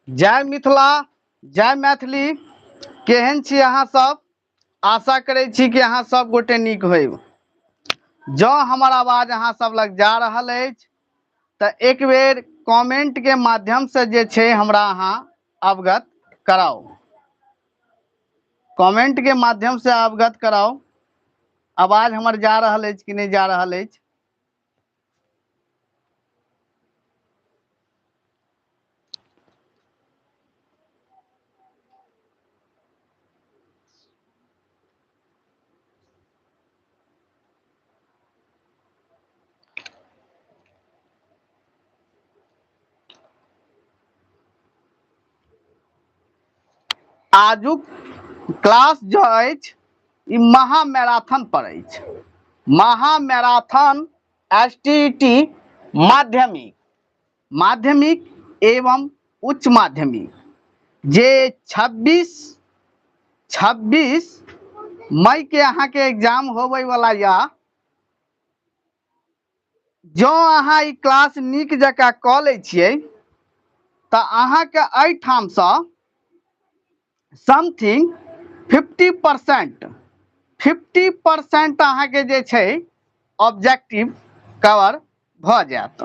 जय मिथिला, जय मैथिली। केहन छी अहाँ सब? आशा करै छी कि अहाँ सब गोटे नीक होइब। जँ हमर आवाज अहाँ सब लग जा रहल अछि तऽ एक बेर कमेंट के माध्यम से जे छै हमरा अहाँ अवगत कराउ। कमेंट के माध्यम से अवगत कराउ आवाज हमर जा रहल अछि कि नहीं जा रहल अछि। आजुक क्लास जो अछि ई महा मैराथन पर अछि। महा मैराथन STT माध्यमिक एवं उच्च माध्यमिक जे 26 मई के अहाँ के एग्जाम होबे वाला या। जँ अहाँ ई क्लास नीक जकाँ कऽ लै छियै तऽ अहाँके एहिठामसँ समथिंग 50% अहाँके जे छै ऑब्जेक्टिव कवर भऽ जायत।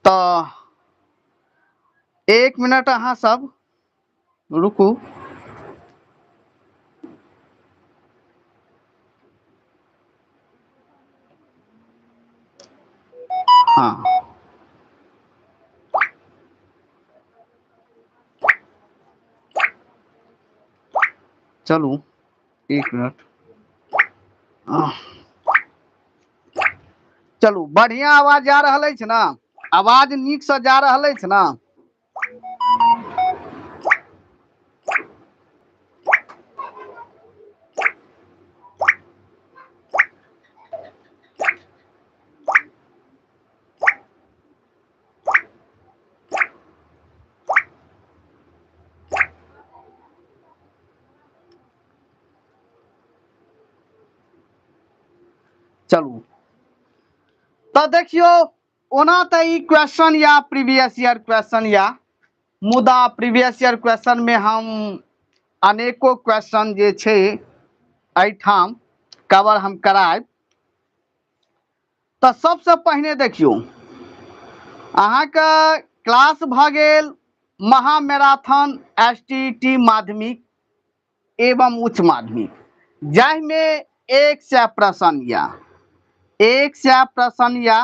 तऽ 1 मिनट अहाँ सब रुकू। हाँ, चलू 1 मिनट। चलू बढ़िया आवाज जा रहल अछि ने? आवाज नीक से जा रहल अछि ने? चलू तो देखियो, ओना तो ई क्वेश्चन या प्रीवियस ईयर क्वेश्चन या, मुदा प्रीवियस ईयर क्वेश्चन में हम अनेको क्वेश्चन जे छै एहिठाम कवर हम करायब। तो सबसे पहिने देखियो, अहाँके क्लास भऽ गेल महा मैराथन STT माध्यमिक एवं उच्च माध्यमिक, जाहिमे 100 प्रश्न या 100 प्रश्न या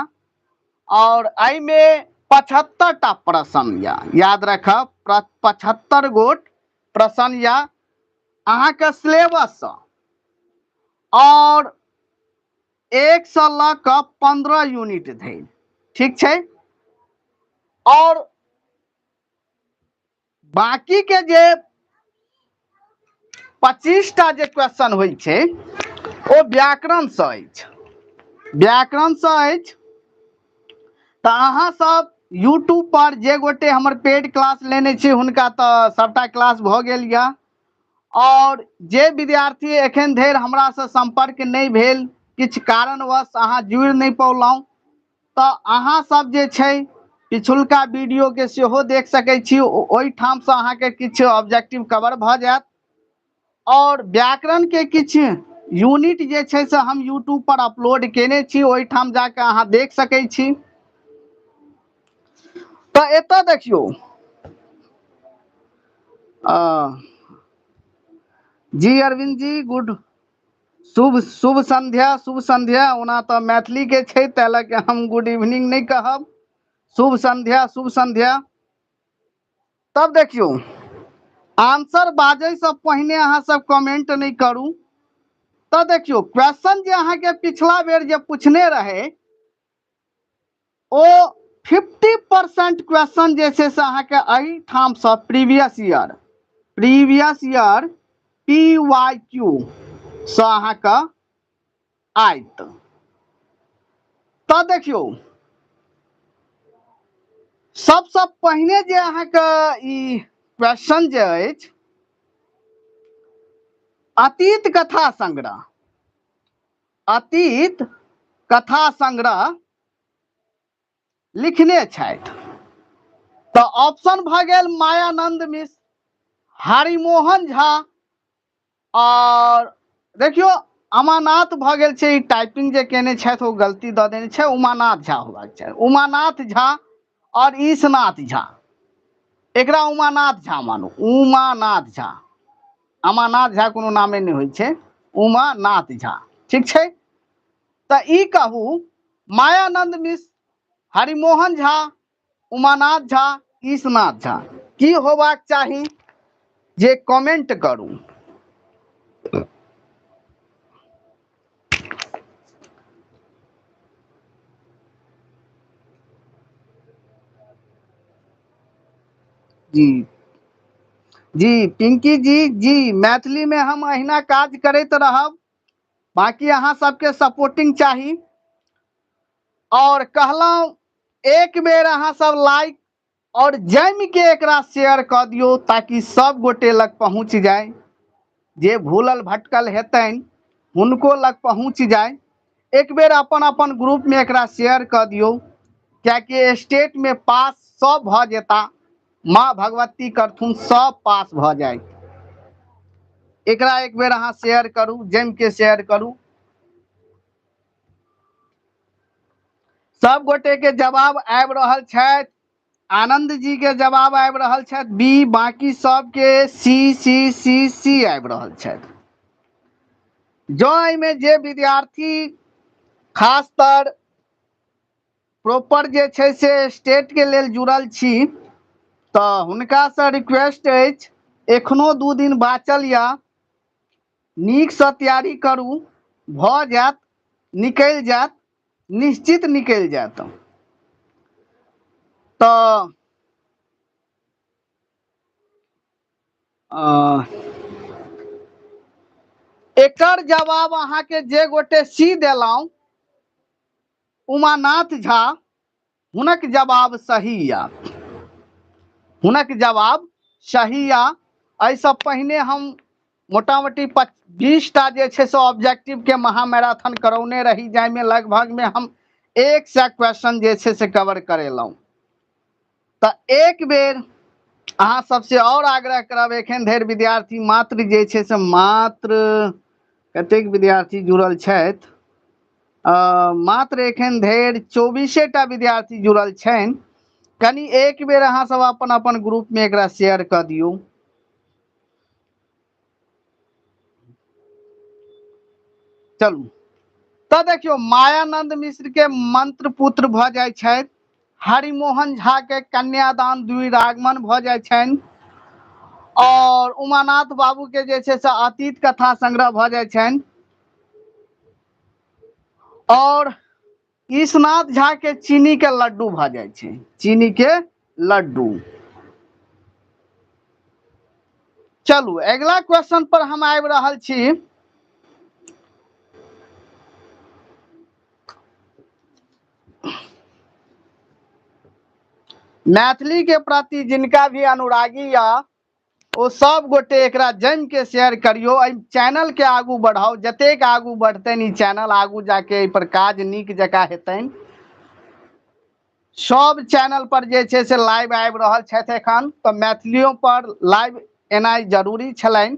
और एहिमे 75टा प्रश्न या। याद रखब 75 गोट प्रश्न या अहाँके सिलेबस और 1 से लऽ कऽ 15 यूनिट धरि, ठीक छै। और बाकी के जे 25टा जे क्वेश्चन होइ छै ओ व्याकरण से अछि। व्याकरण से अछि तऽ अहाँ सब यूट्यूब पर जे गोटे हमर पेड क्लास लेने छी हुनका तऽ सबटा क्लास भऽ गेल यऽ। और जे विद्यार्थी एखन धरि हमरा से संपर्क नहीं भेल, किछु कारणवश अहाँ जुड़ि नहीं पौलहुँ, तऽ अहाँ सब जे छै पिछुलका वीडियो के सेहो देख सकै छी। ओहिठाम से अहाँके किछु ऑब्जेक्टिव कवर भऽ जायत। और व्याकरण के किछु यूनिट जे छै से हम यूट्यूब पर अपलोड केने छी, ओहिठाम जाके अहाँ देख सकै छी। तऽ एतऽ देखियौ, जी अरविंद जी गुड, शुभ संध्या, शुभ संध्या। ओना तऽ मैथिली के छै तै लऽ हम गुड इवनिंग नहीं कहब, शुभ संध्या, शुभ संध्या। तब देखियौ, आंसर बाजै से पहिने अहाँ सब कमेंट नहीं करू। तो देखियो, क्वेश्चन जे अहाँके पिछला बेर जे पूछने रहे ओ 50% क्वेश्चन जे छै से अहाँके एहिठाम से प्रीवियस ईयर PYQ से अहाँके आयत। तो देखियो, सबसे पहिने जे अहाँके ई क्वेश्चन जे अछि अतीत कथा संग्रह, अतीत कथा संग्रह लिखने छथि। तो ऑप्शन भ गेल मायानंद मिश्र, हरिमोहन झा, और देखियो अमानाथ भ गेल छै, टाइपिंग जे केने छथि ओ गलती दऽ देने छै, उमानाथ झा होबाक चाही, उमानाथ झा और ईशनाथ झा। एकरा उमानाथ झा मानू, उमानाथ झा, अमानाथ झा कोनो नामे नहि होइ छै, उमानाथ झा, ठीक छै। तऽ ई कहू मायानंद मिश्र, हरिमोहन झा, उमानाथ झा, ईशनाथ झा की होबाक चाही, जे कमेंट करू। जी जी पिंकी जी, जी मैथिली में हम अहिना काज करैत रहब, बाकी अहाँ सबके सपोर्टिंग चाही। और कहलहुँ एक बेर अहाँ सब लाइक और जम के एकरा शेयर कऽ दियौ, ताकि सब गोटे लग पहुँच जाए, जे भूलल भटकल हेतनि हुनको लग पहुँच जाए। एक बेर अपन अपन ग्रुप में एकरा शेयर कऽ दियौ, कियाकि स्टेट में पास सब भऽ जेता, माँ भगवती करथुन सब पास भऽ जाए। एकरा एक बेर अहाँ शेयर करू, जम के शेयर करू। सब गोटे के जवाब आबि रहल छथि। आनंद जी के जवाब आबि रहल छथि बी, बाकी सबके सी सी सी सी आबि रहल छथि। जो एहिमे जे विद्यार्थी खासतर प्रॉपर जे छै से स्टेट के लेल जुड़ल छी, तऽ हुनकासँ रिक्वेस्ट अछि, एखनो 2 दिन बाँचल या, नीकसँ तैयारी करू, भऽ जायत, निकलि जायत, निश्चित निकलि जायत। तऽ एकर जवाब अहाँके जे गोटे सी देलहुँ उमानाथ झा, हुनक जवाब सही या, हुनक जवाब सही या। एहिसँ पहिने हम मोटा मोटी 20टा जे छै से ऑब्जेक्टिव के महामैराथन करौने रही, जाहिमे लगभग में हम 100 क्वेश्चन जे छै से कवर करेलहुँ। तऽ एक बेर अहाँ सबसे और आग्रह करब, एखन धरि विद्यार्थी मात्र जे छै से मात्र कतेक विद्यार्थी जुड़ल छथि, मात्र एखन धरि 24टा विद्यार्थी जुड़ल छनि। कनि एक बेर अहाँ सब अपन अपन ग्रुप में एकरा शेयर कऽ दियौ। चलू तऽ देखियो मायानंद मिश्र के मंत्र पुत्र भऽ जाइ छथि, हरिमोहन झा के कन्यादान द्विरागमन भऽ जाइ छनि, और उमानाथ बाबू के जे छै से अतीत कथा संग्रह भऽ जाइ छनि, और ईशनाथ झा के चीनी के लड्डू भऽ जाइ छै, चीनी के लड्डू। चलू अगला क्वेश्चन पर हम आबि रहल छी। मैथिली के प्रति जिनका भी अनुरागी या, ओ सब गोटे एकरा जम के शेयर करियो, चैनल के आगू बढ़ाओ, जतेक आगू बढ़तनि ई चैनल, आगू जाके एहि पर काज नीक जकाँ हेतनि। सब चैनल पर जे छै से लाइव आबि रहल छथि एखन, तऽ मैथिलियों पर लाइव एनाइ जरूरी छलनि।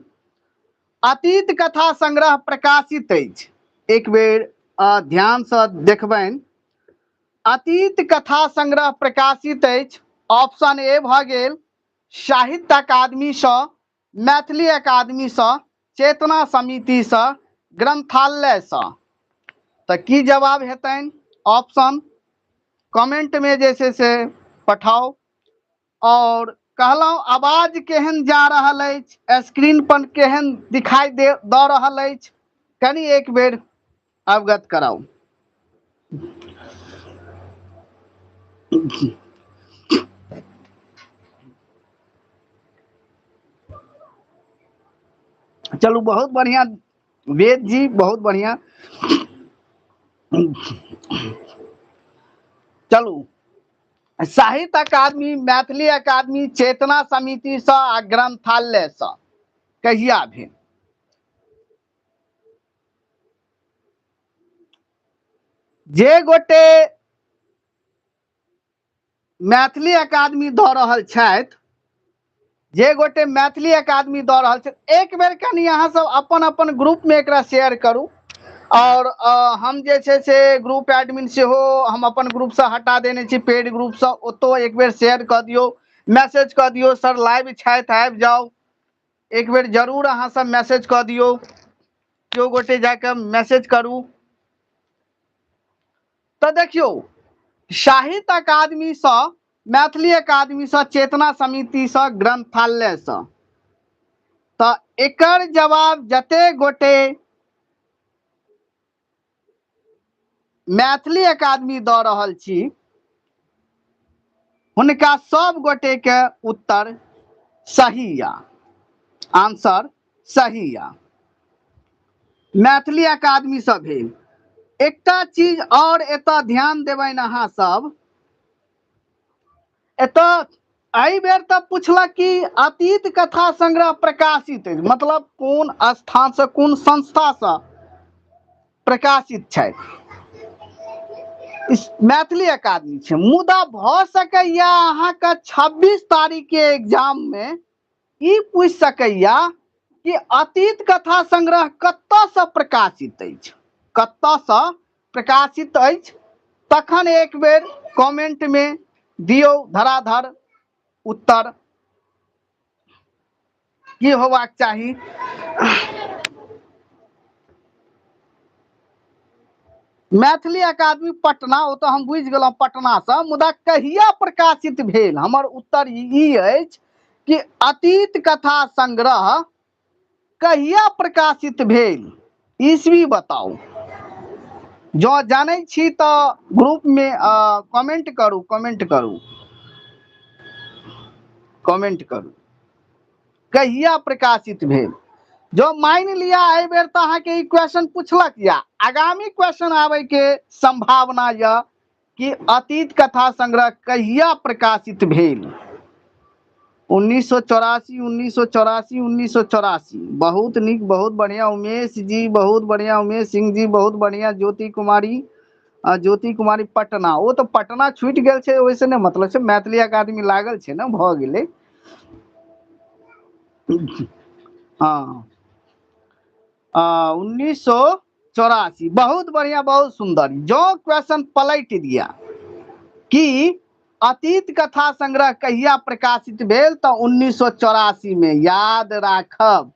अतीत कथा संग्रह प्रकाशित अछि, एक बेर ध्यानसँ देखबनि। अतीत कथा संग्रह प्रकाशित अछि, ऑप्शन ए भऽ गेल साहित्य अकादमीसँ, मैथिली अकादमीसँ, चेतना समितिसँ, ग्रंथालयसँ। तऽ की जवाब हेतनि, ऑप्शन कमेंट में जे छै से पठाओ। और कहलहुँ आवाज केहन जा रहल अछि, स्क्रीन पर केहन दिखाई दऽ रहल अछि, कनि एक बेर अवगत कराउ। चलू बहुत बढ़िया वेद जी, बहुत बढ़िया। चलू साहित्य अकादमी, मैथिली अकादमी, चेतना समितिसँ आ ग्रंथालयसँ कहिया भेल? जे गोटे मैथिली अकादमी दऽ रहल छथि, जे गोटे मैथिली अकादमी दऽ रहल छथि, एक बेर कनि अहाँ सब अपन अपन ग्रुप में एकरा शेयर करू। और हम जे छै से ग्रुप एडमिन सेहो हम अपन ग्रुप से हटा देने छी, पेड ग्रुप से, ओतो एक बेर शेयर कऽ दियौ, मैसेज कऽ दियौ सर लाइव छथि आबि जाउ, एक बेर जरूर अहाँ सब मैसेज कऽ दियौ, केओ गोटे जाके मैसेज करू। तऽ देखियौ, साहित्य अकादमी से, मैथिली अकादमी से, चेतना समिति से, ग्रंथालय से, तऽ एकर जवाब जते गोटे मैथिली अकादमी दऽ रहल छी, हुनका सब गोटे के उत्तर सही या, आंसर सही या, मैथिली अकादमी से भेल। एकटा चीज और एतऽ ध्यान देबनि अहाँ सब, एतऽ एहि बेर तऽ पूछलक कि अतीत कथा संग्रह प्रकाशित, मतलब कोन स्थान से, कोन संस्था से प्रकाशित छै, मैथिली अकादमी छै। मुदा भऽ सकैया अहाँके 26 तारीख के एग्जाम में ई पूछ सकैया कि अतीत कथा संग्रह कतऽ से प्रकाशित अछि, कतऽ से प्रकाशित अछि, तखन एक बेर कमेंट में दियौ धराधर उत्तर की होबाक चाही। मैथिली अकादमी पटना, ओ तो हम बुझि गेलहुँ पटना से, मुदा कहिया प्रकाशित भेल, हमर उत्तर ई अछि कि अतीत कथा संग्रह कहिया प्रकाशित भेल, ईस्वी बताउ। जो जानै छी तऽ ग्रुप में कमेंट करू, कमेंट करू, कमेंट करू, कहिया प्रकाशित भेल। जो मान लिया एहि बेर तऽ अहाँके ई क्वेश्चन पूछलक या, आगामी क्वेश्चन आबै के संभावना यऽ कि अतीत कथा संग्रह कहिया प्रकाशित भेल। 1984, 1984, 1984, बहुत नीक, बहुत बढ़िया उमेश जी, बहुत बढ़िया उमेश सिंह जी, बहुत बढ़िया ज्योति कुमारी, ज्योति कुमारी पटना, ओ तो पटना छूटि गेल छै, ओहिसे नहि मतलब छै, मैथिली अकादमी लागल छै ने, भऽ गेलै। हाँ, 1984, बहुत बढ़िया, बहुत सुंदर। जो क्वेश्चन पलट दिया कि अतीत कथा संग्रह कहिया प्रकाशित भेल, तो 1984 में, याद राखब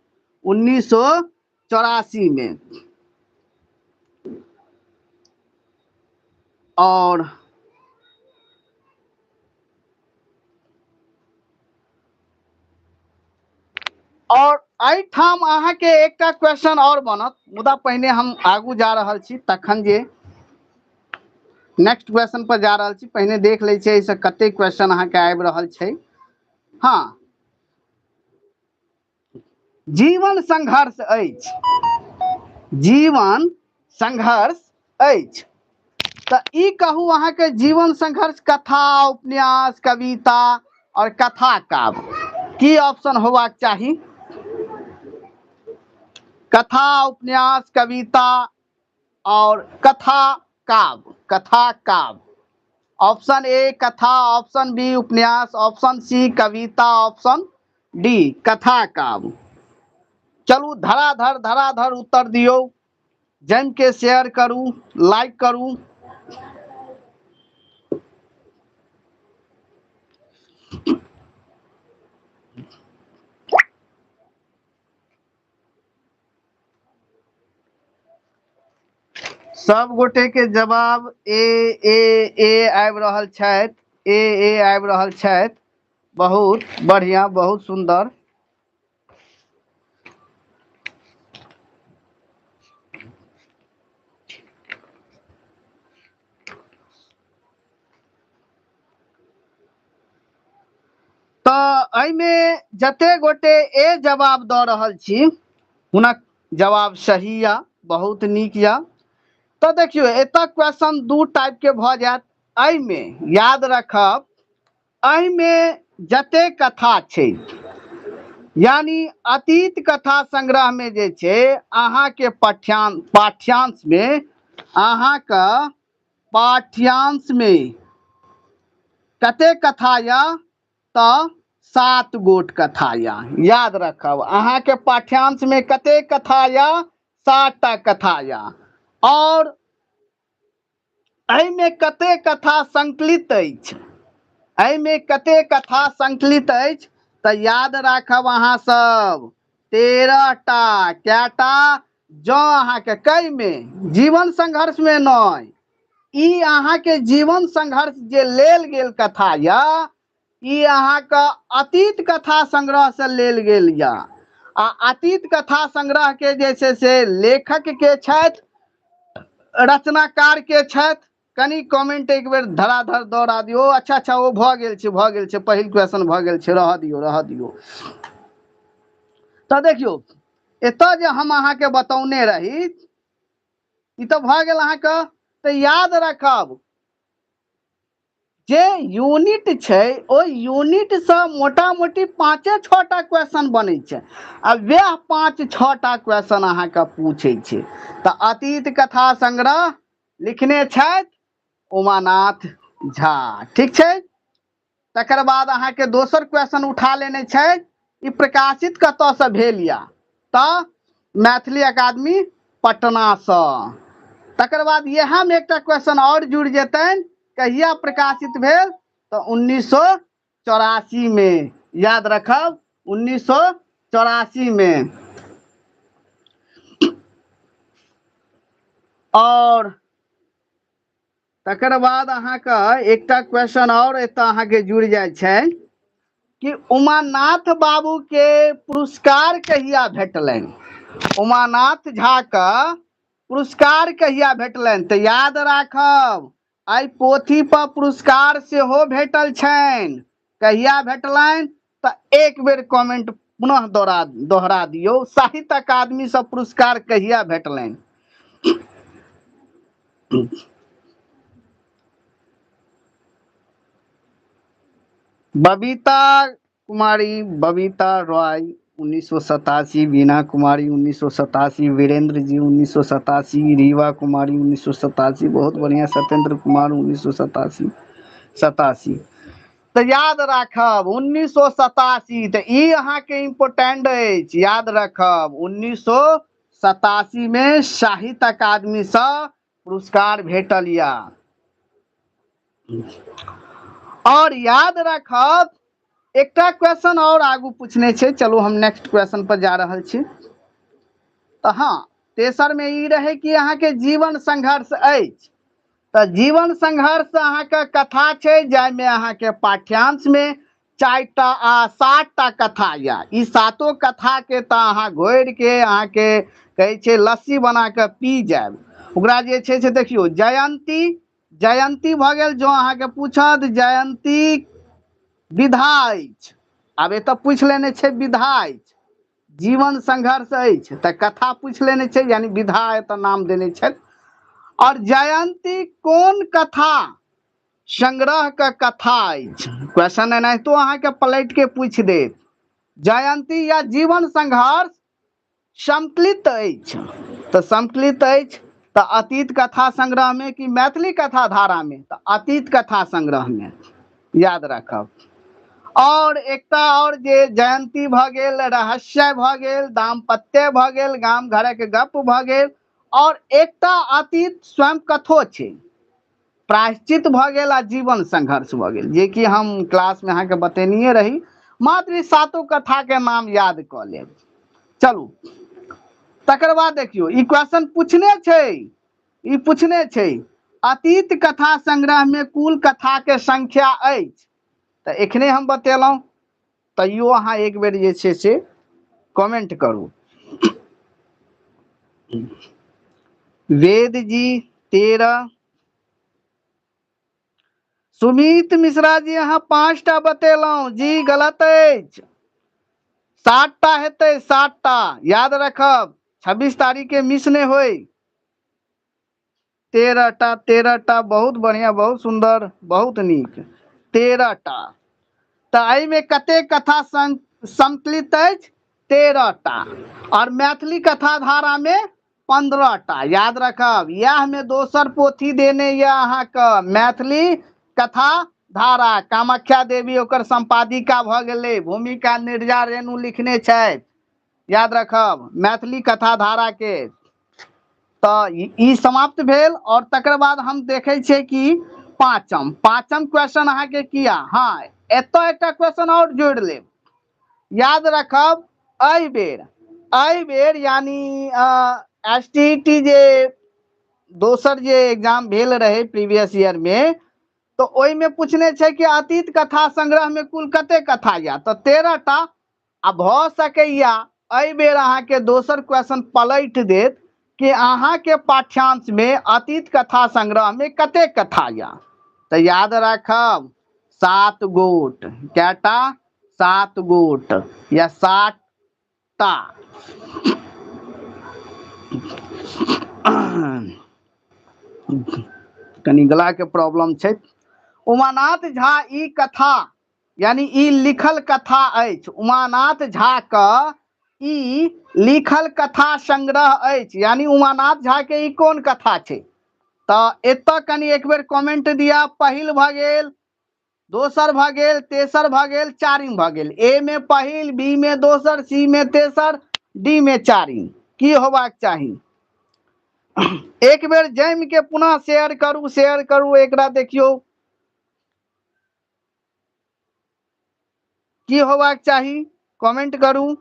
1984 में। और एहिठाम अहाँके एकटा क्वेश्चन और बनत, मुदा पहिने हम आगू जा रहल छी, तखन जे नेक्स्ट क्वेश्चन पर जा रहल छी, पहिने देख लै छियै एहिसँ कते क्वेश्चन अहाँके आबि रहल छै। हाँ, जीवन संघर्ष अछि, जीवन संघर्ष अछि, तऽ ई कहू अहाँके जीवन संघर्ष कथा, उपन्यास, कविता और कथा काव्य, की ऑप्शन होबाक चाही। कथा, उपन्यास, कविता और कथा काव्य, कथा काव्य। ऑप्शन ए कथा, ऑप्शन बी उपन्यास, ऑप्शन सी कविता, ऑप्शन डी कथा काव्य। चलू धराधर धराधर उत्तर दियौ, जम के शेयर करू, लाइक करू। सब गोटे के जवाब ए आबि रहल छथि, ए आबि रहल छथि, बहुत बढ़िया, बहुत सुंदर। तऽ एहिमे जते गोटे ए जवाब दऽ रहल छी, हुनक जवाब सही या, बहुत नीक या। तो देखियो एतऽ क्वेश्चन दू टाइप के भऽ जायत, एहिमे याद रखब, एहिमे जते कथा छै, यानी अतीत कथा संग्रह में जे छै, अहाँके पाठ्यांश में अहाँके पाठ्यांश में कते कथा या तो 7 गोट कथा या याद रखब अहाँ के पाठ्यांश में कते कथा या 7 टा कथा या और में कते कथा संकलित अछि में कते कथा संकलित अछि तो याद राखब अहाँ सब 13 टा कैटा जो अहाँ के कई में जीवन संघर्ष में नहीं ई अहाँ के जीवन संघर्ष जे लेल गेल कथा या ई अहाँ का अतीत कथा संग्रह से लेल गेल या आ अतीत कथा संग्रह के जे से लेखक के छथि रचनाकार के छथि कनी कमेंट एक बेर धराधर दौड़ा दियो अच्छा वो भ गेल छै पहिल क्वेश्चन भ गेल छै रह दियो तो देखियो एतऽ जे हम अहाँ के बतौने रही ई तो भ गेल अहाँ के तो याद रखब जे यूनिट छै ओ यूनिट से मोटा मोटी 5-6 टा क्वेश्चन बनै छै आ वह 5-6 टा क्वेश्चन अहाँ के पूछे छै तो अतीत कथा संग्रह लिखने छथि उमानाथ झा ठीक छै तकर बाद अहाँ के दोसर क्वेश्चन उठा लेने छै ई प्रकाशित कतऽ से भेल या तो मैथिली अकादमी पटना से तकर बाद यह में एक क्वेश्चन और जुड़ जेतन कहिया प्रकाशित भेल तो 1984 में याद रखब 1984 में और तकर बाद अहाँ का एकटा क्वेश्चन और एतऽ अहाँ के जुड़ जाय छै कि उमानाथ बाबू के पुरस्कार कहिया भेटलनि उमानाथ झा का पुरस्कार कहिया भेटलनि तो याद राखब आई पोथी पर पुरस्कार सेहो भेटल छनि कहिया भेटलनि तो एक बेर कमेंट पुनः दोहरा दियो साहित्य अकादमी से पुरस्कार कहिया भेटलनि बबीता रॉय 1987 बीना कुमारी 1987 वीरेंद्र जी 1987 रीवा कुमारी 1987 बहुत बढ़िया सत्येंद्र कुमार 1987 तो याद राखब 1987 तो ई अहाँ के इम्पोर्टेंट अछि याद रखब 1987 में साहित्य अकादमी से पुरस्कार भेटल या और याद रखब एकटा क्वेश्चन और आगू पूछने छे चलो हम नेक्स्ट क्वेश्चन पर जा रहल छी तो हाँ तेसर में ई रहे कि अहाँ के जीवन संघर्ष अछि तो जीवन संघर्ष अहाँ के कथा छे जाय में अहाँ के पाठ्यांश में 4 टा आ 7 टा कथा या ई 7 कथा के तो अहाँ घोर के अहाँ के कहे छे लस्सी बना के पी जाब ओकरा जे छे से देखियो जयंती भ गेल जो अहाँ के पूछत जयंती विधा अछि आब एतऽ पूछ लेने छे विधा अछि जीवन संघर्ष अछि त कथा पूछ लेने छे यानी विधा एतऽ नाम देने छे और जयंती कौन कथा संग्रह का कथा अछि क्वेश्चन एना तो अहाँ के पलट के पूछ देत जयंती या जीवन संघर्ष संकलित अछि तो संकलित अछि तो अतीत कथा संग्रह में कि मैथिली कथा धारा में तो अतीत कथा संग्रह में याद रखब और एकटा और जे जयंती भ गेल रहस्य भ गेल दाम्पत्य भ गेल गाम घर के गप भ गेल और एकटा अतीत स्वयं कथो छे प्रायश्चित भ गेल आ जीवन संघर्ष भ गेल जे कि हम क्लास में अहाँ के बतेनिए रही मात्र 7 कथा के नाम याद क लेब चलू तकर बाद देखियो ई क्वेश्चन पूछने छे अतीत कथा संग्रह में कुल कथा के संख्या अछि तो एखने हम बतेलौं तैयो अहाँ एक बेर जे छे से कमेंट करू वेद जी 13 सुमित मिश्रा जी अहाँ 5 टा बतेलौं जी गलत अछि 7 टा हेतै 7 टा याद रखब 26 तारीख के मिस ने होय 13 टा बहुत बढ़िया बहुत सुंदर बहुत नीक 13 टा तो एहि में कते कथा संकलित अछि 13 टा और मैथिली कथा धारा में 15टा याद रखब। यह में दोसर पोथी देने या अहाँ का मैथिली कथा धारा कामाख्या देवी ओकर संपादिका भ गेलै, भूमिका निर्जा रेणु लिखने छथि, याद रखब मैथिली कथा धारा के। तो ई समाप्त भेल। और तकर बाद हम देखे छे कि पाँचम क्वेश्चन अहाँ के किया। हाँ एतो एक क्वेश्चन और जोड़ लेब, याद रखब एहि बेर यानी एसटीटी जे दोसर जे एग्जाम भेल रहे प्रीवियस ईयर में, तो ओहि में पूछने छे कि अतीत कथा संग्रह में कुल कते कथा या, तो 13टा। आ भ सकैया एहि बेर अहाँ के दोसर क्वेश्चन पलट देत कि अहाँ के पाठ्यांश में अतीत कथा संग्रह में कते कथा या। तो याद रखब 7 गोट, कैटा 7 गोट या 7टा। कनी गला के प्रॉब्लम छे। उमानाथ झा ई कथा यानी ई लिखल कथा अछि, उमानाथ झा का ई लिखल कथा संग्रह अछि, यानी उमानाथ झा के ई कौन कथा छे। तो एतऽ कनी एक बेर कमेंट दिया। पहिल भ गेल, दोसर भ गेल, तेसर भ गेल, चारिम भ गेल। ए में पहिल, बी में दोसर, सी में तेसर, डी में चारिम। की होबाक चाही। एक बेर जम के पुनः शेयर करू एकरा देखियो की होबाक चाही, कमेंट करू।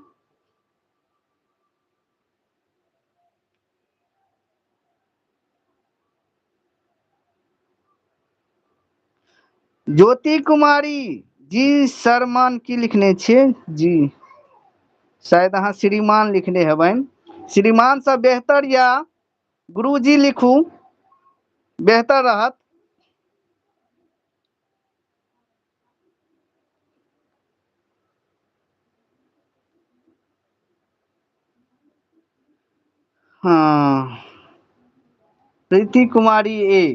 ज्योति कुमारी जी शर्मान की लिखने छे जी, शायद अहाँ श्रीमान लिखने हेबन। श्रीमान से बेहतर या गुरुजी लिखू, बेहतर रहत। हाँ प्रीति कुमारी ए,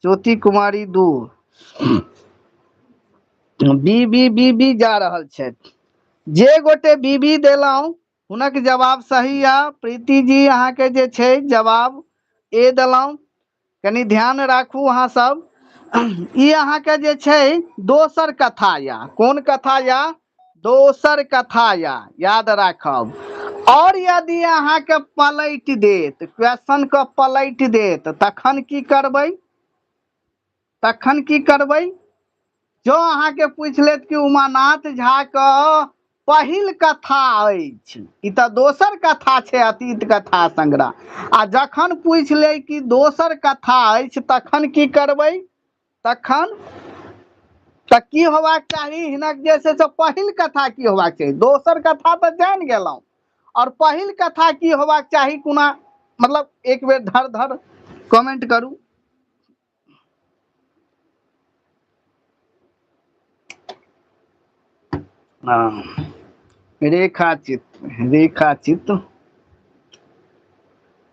ज्योति कुमारी 2, बी जा रहल छे। जे गोटे बी देलौं हुनक जवाब सही या। प्रीति जी अहाँ के जे छे जवाब ए देलौं, कनी ध्यान राखू अहाँ सब। ई अहाँ के जे छे दोसर कथा या, कौन कथा या, दोसर कथा या, याद राखब। और यदि अहाँ के पलट देत, क्वेश्चन को पलट देत, तखन की करबै, तखन की करबै। जो अहाँ के पूछ लेत कि उमानाथ झा का पहिल कथा अछि, ई तो दोसर कथा छे अतीत कथा संग्रह। आ जखन पूछ ले कि दोसर कथा अछि, तखन की करबै, तखन त की होबाक चाही हिनक जे से पहिल कथा की होबाक चाही। दोसर कथा तो जान गेलौं, और पहिल कथा की होबाक चाही कुना, मतलब एक बेर धर कमेंट करू। हाँ रेखा चित्र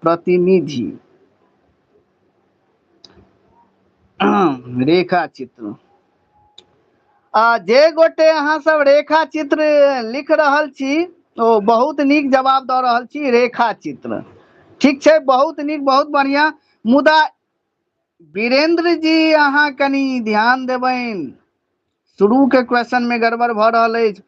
प्रतिनिधि, रेखा चित्र। जे गोटे अहाँ सब रेखा चित्र लिख रहल छी, तो बहुत नीक जवाब दऽ रहल छी, रेखा चित्र। ठीक छे, बहुत नीक, बहुत बढ़िया। मुदा वीरेंद्र जी अहाँ कनी ध्यान देबैन, शुरू के क्वेश्चन में गड़बड़ भ रहल अछि।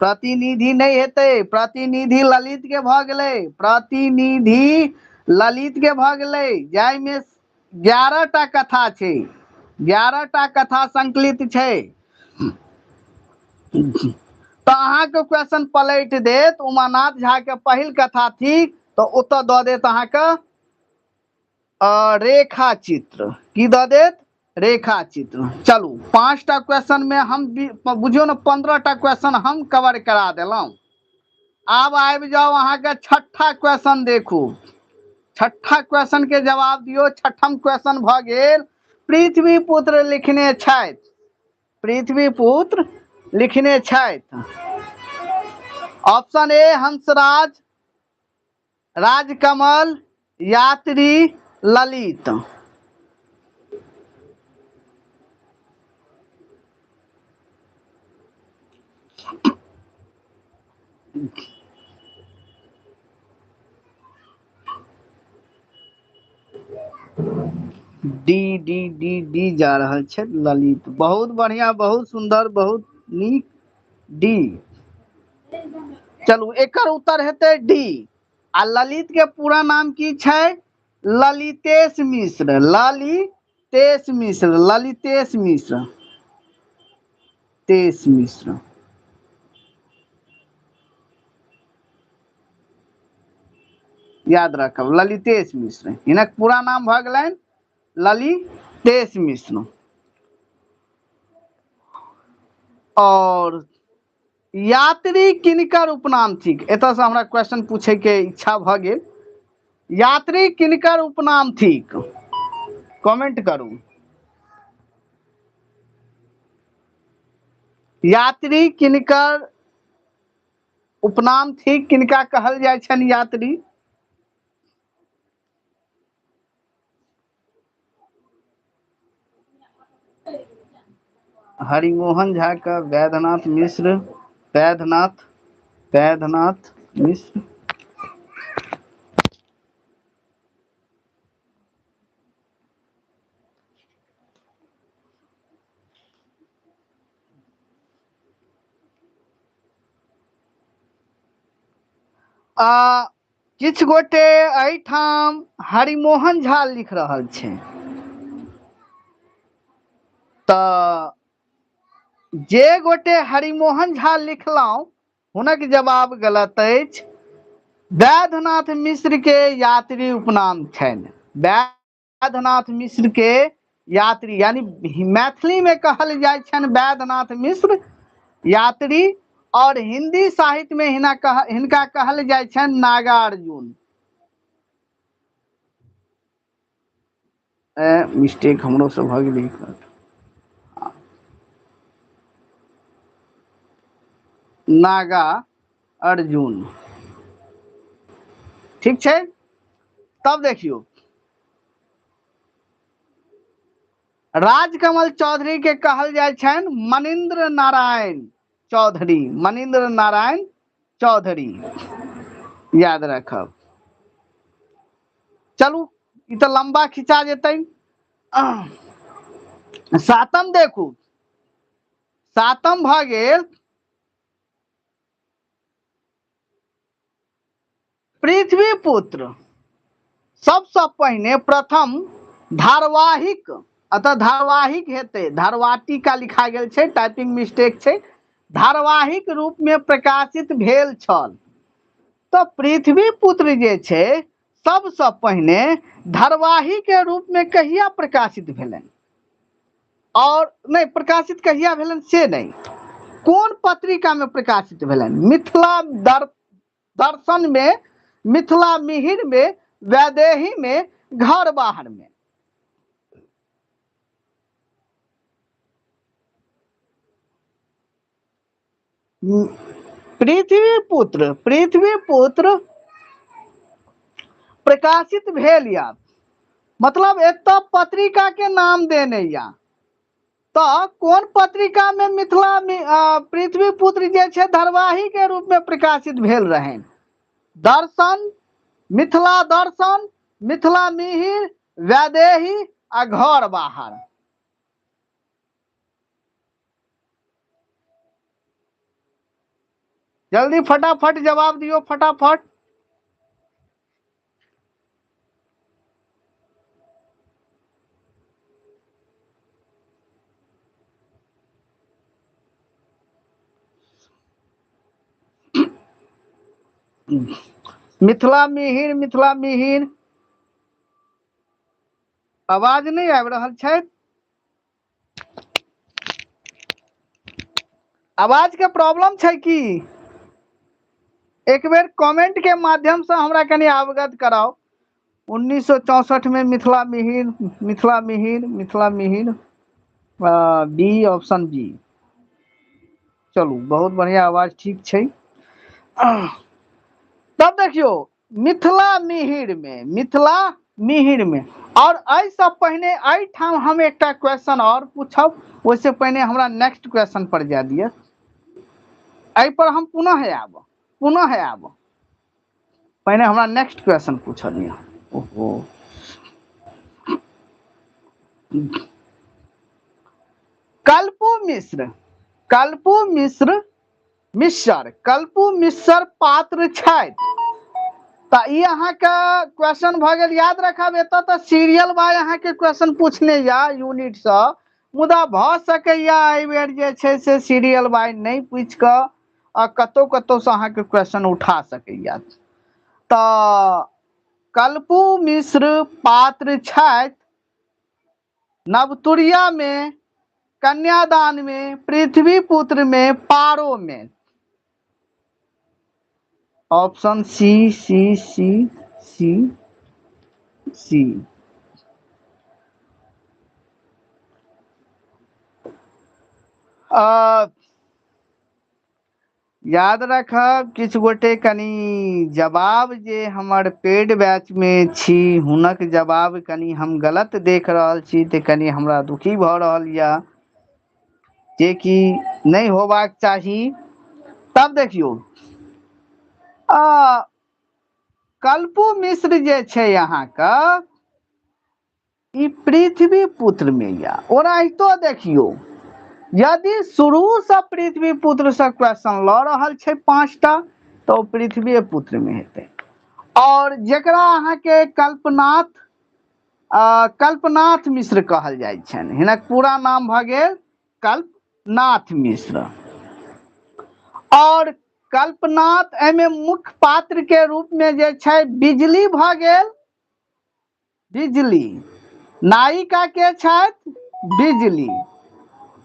प्रतिनिधि नहीं हेतै, प्रतिनिधि ललित के भ गेलै, प्रतिनिधि ललित के भ गेलै, जाहि में 11टा कथा छे, 11टा कथा संकलित छे। तो अहाँ के क्वेश्चन पलट देत, उमानाथ झा के पहिल कथा थी, तो उत्तर दऽ देत अहाँ के रेखा चित्र। की दऽ देत, रेखा चित्र। चलू 5टा क्वेश्चन में हम बुझियो न 15टा क्वेश्चन हम कवर करा देलौं। आब आबि जाओ अहाँ के 6ठा क्वेश्चन देखू। 6ठा क्वेश्चन के जवाब दियो। 6ठम क्वेश्चन भ गेल, पृथ्वी पुत्र लिखने छथि, पृथ्वी पुत्र लिखने छथि। ऑप्शन ए हंसराज, राजकमल, यात्री, ललित। डी डी डी डी जा रहल छै ललित। बहुत बढ़िया, बहुत सुंदर, बहुत नीक। डी। चलू एकर उत्तर हेतै डी। आ ललित के पूरा नाम की छै? ललितेश मिश्र। ललितेश मिश्र। ललितेश मिश्र। तेश मिश्र। याद रखब ललितेश मिश्र। हिनक पूरा नाम भऽ गेलनि ललितेश मिश्र। और यात्री किनकर उपनाम थिक? एतऽ से हमरा क्वेश्चन पूछे के इच्छा भऽ गेल। यात्री किनकर उपनाम थिक? कमेंट करू। यात्री किनकर उपनाम थिक? किनका कहल जाइ छनि यात्री? हरिमोहन झा का वैद्यनाथ मिश्र। वैद्यनाथ मिश्र। किछ गोटे एहिठाम हरिमोहन झा लिख रहल छै, तऽ जे गोटे हरिमोहन झा लिखलहुँ हुनक जवाब गलत अछि। वैद्यनाथ मिश्र के यात्री उपनाम छनि। वैद्यनाथ मिश्र के यात्री यानी मैथिली में कहल जाइ छनि वैद्यनाथ मिश्र यात्री। और हिंदी साहित्य में हिनका कहल जाइ छनि नागार्जुन। मिस्टेक हमरो से भऽ गेलै। नागा अर्जुन। ठीक छै। तब देखियो राजकमल चौधरी के कहल जाइ छनि मनीन्द्र नारायण चौधरी। मनीन्द्र नारायण चौधरी। याद रखब। चलू ई तऽ लंबा खिंचा जेतै। सातम देखू। सातम भऽ गेल पृथ्वी पुत्र। सबसे पहिने प्रथम धारावाहिक, अतः धारावाहिक हेतै, धारवाटिका लिखा गेल छै, टाइपिंग मिस्टेक छै। धारावाहिक रूप में प्रकाशित भेल छल। तऽ पृथ्वी पुत्र जे छै सबसे पहिने धारावाहिक के रूप में कहिया प्रकाशित भेलनि? और नहीं प्रकाशित कहिया भेलनि से नहीं, कोन पत्रिका में प्रकाशित भेलनि? मिथिला दर्शन में, मिथिला मिहिर में, वैदेही में, घर बाहर में। पृथ्वी पुत्र। पृथ्वी पुत्र प्रकाशित भेल या मतलब एतऽ पत्रिका के नाम देने या, तो कोन पत्रिका में मिथिला पृथ्वी पुत्र जे छै धारावाहिक के रूप में प्रकाशित भेल रहनि? दर्शन, मिथिला दर्शन, मिथिला मिहिर, वैदेही आ घर बाहर। जल्दी फटाफट जवाब दियो, फटाफट। मिथिला मिहिर, मिथिला मिहिर। आवाज नहीं आबि रहल छै। आवाज के प्रॉब्लम छै की? एक बेर कमेंट के माध्यम से हमरा कनी अवगत कराओ। 1964 में Mithila Mihir, Mithila Mihir, Mithila Mihir. B, option B. चलू बहुत बढ़िया, आवाज ठीक छै। तब देखियो मिथिला मिहिर में, मिथिला मिहिर में। और ऐसा पहिने एठाम हम एकटा क्वेश्चन और पूछब, ओइसे पहिने हमरा नेक्स्ट क्वेश्चन पर जा दिया। एहि पर हम पुनः आब, पुनः आब। पहिने हमरा नेक्स्ट क्वेश्चन पूछल। ओहो कल्पू मिश्र, कल्पू मिश्र मिश्र, कल्पू मिश्र पात्र छथि। तो ई अहाँ के क्वेश्चन भ गेल। याद रखब एतऽ तऽ सीरियल बाय अहाँ के क्वेश्चन पूछने या यूनिट से, मुदा भ सकैया एहि बेर जे छै से सीरियल बाय नहीं पूछ कऽ आ कतौ कतौ से अहाँ के क्वेश्चन उठा सकैया। तऽ कल्पू मिश्र पात्र छथि नवतुरिया में, कन्यादान में, पृथ्वी पुत्र में, पारो में। Option C C C C C. याद रखब किछु गोटे कनी जवाब जे हमर पेड बैच में छी हुनक जवाब कनी हम गलत देख रहल छी, तऽ कनी हमरा दुखी भऽ रहल यऽ, जे कि नहीं होबाक चाही। तब देखियो कल्पू मिश्र जे छै अहाँ के ई पृथ्वी पुत्र में या। ओनाहितो देखियो यदि शुरू से पृथ्वी पुत्र से क्वेश्चन लऽ रहल छै 5टा, तो पृथ्वी पुत्र में हेतै। और जेकरा अहाँ के कल्पनाथ कल्पनाथ मिश्र कहल जाइ छनि, हिनक पूरा नाम भ गेल कल्पनाथ मिश्र। और कल्पनाथ एमे मुख्य पात्र के रूप में जे छै बिजली भ गेल, बिजली। नायिका के छथि बिजली,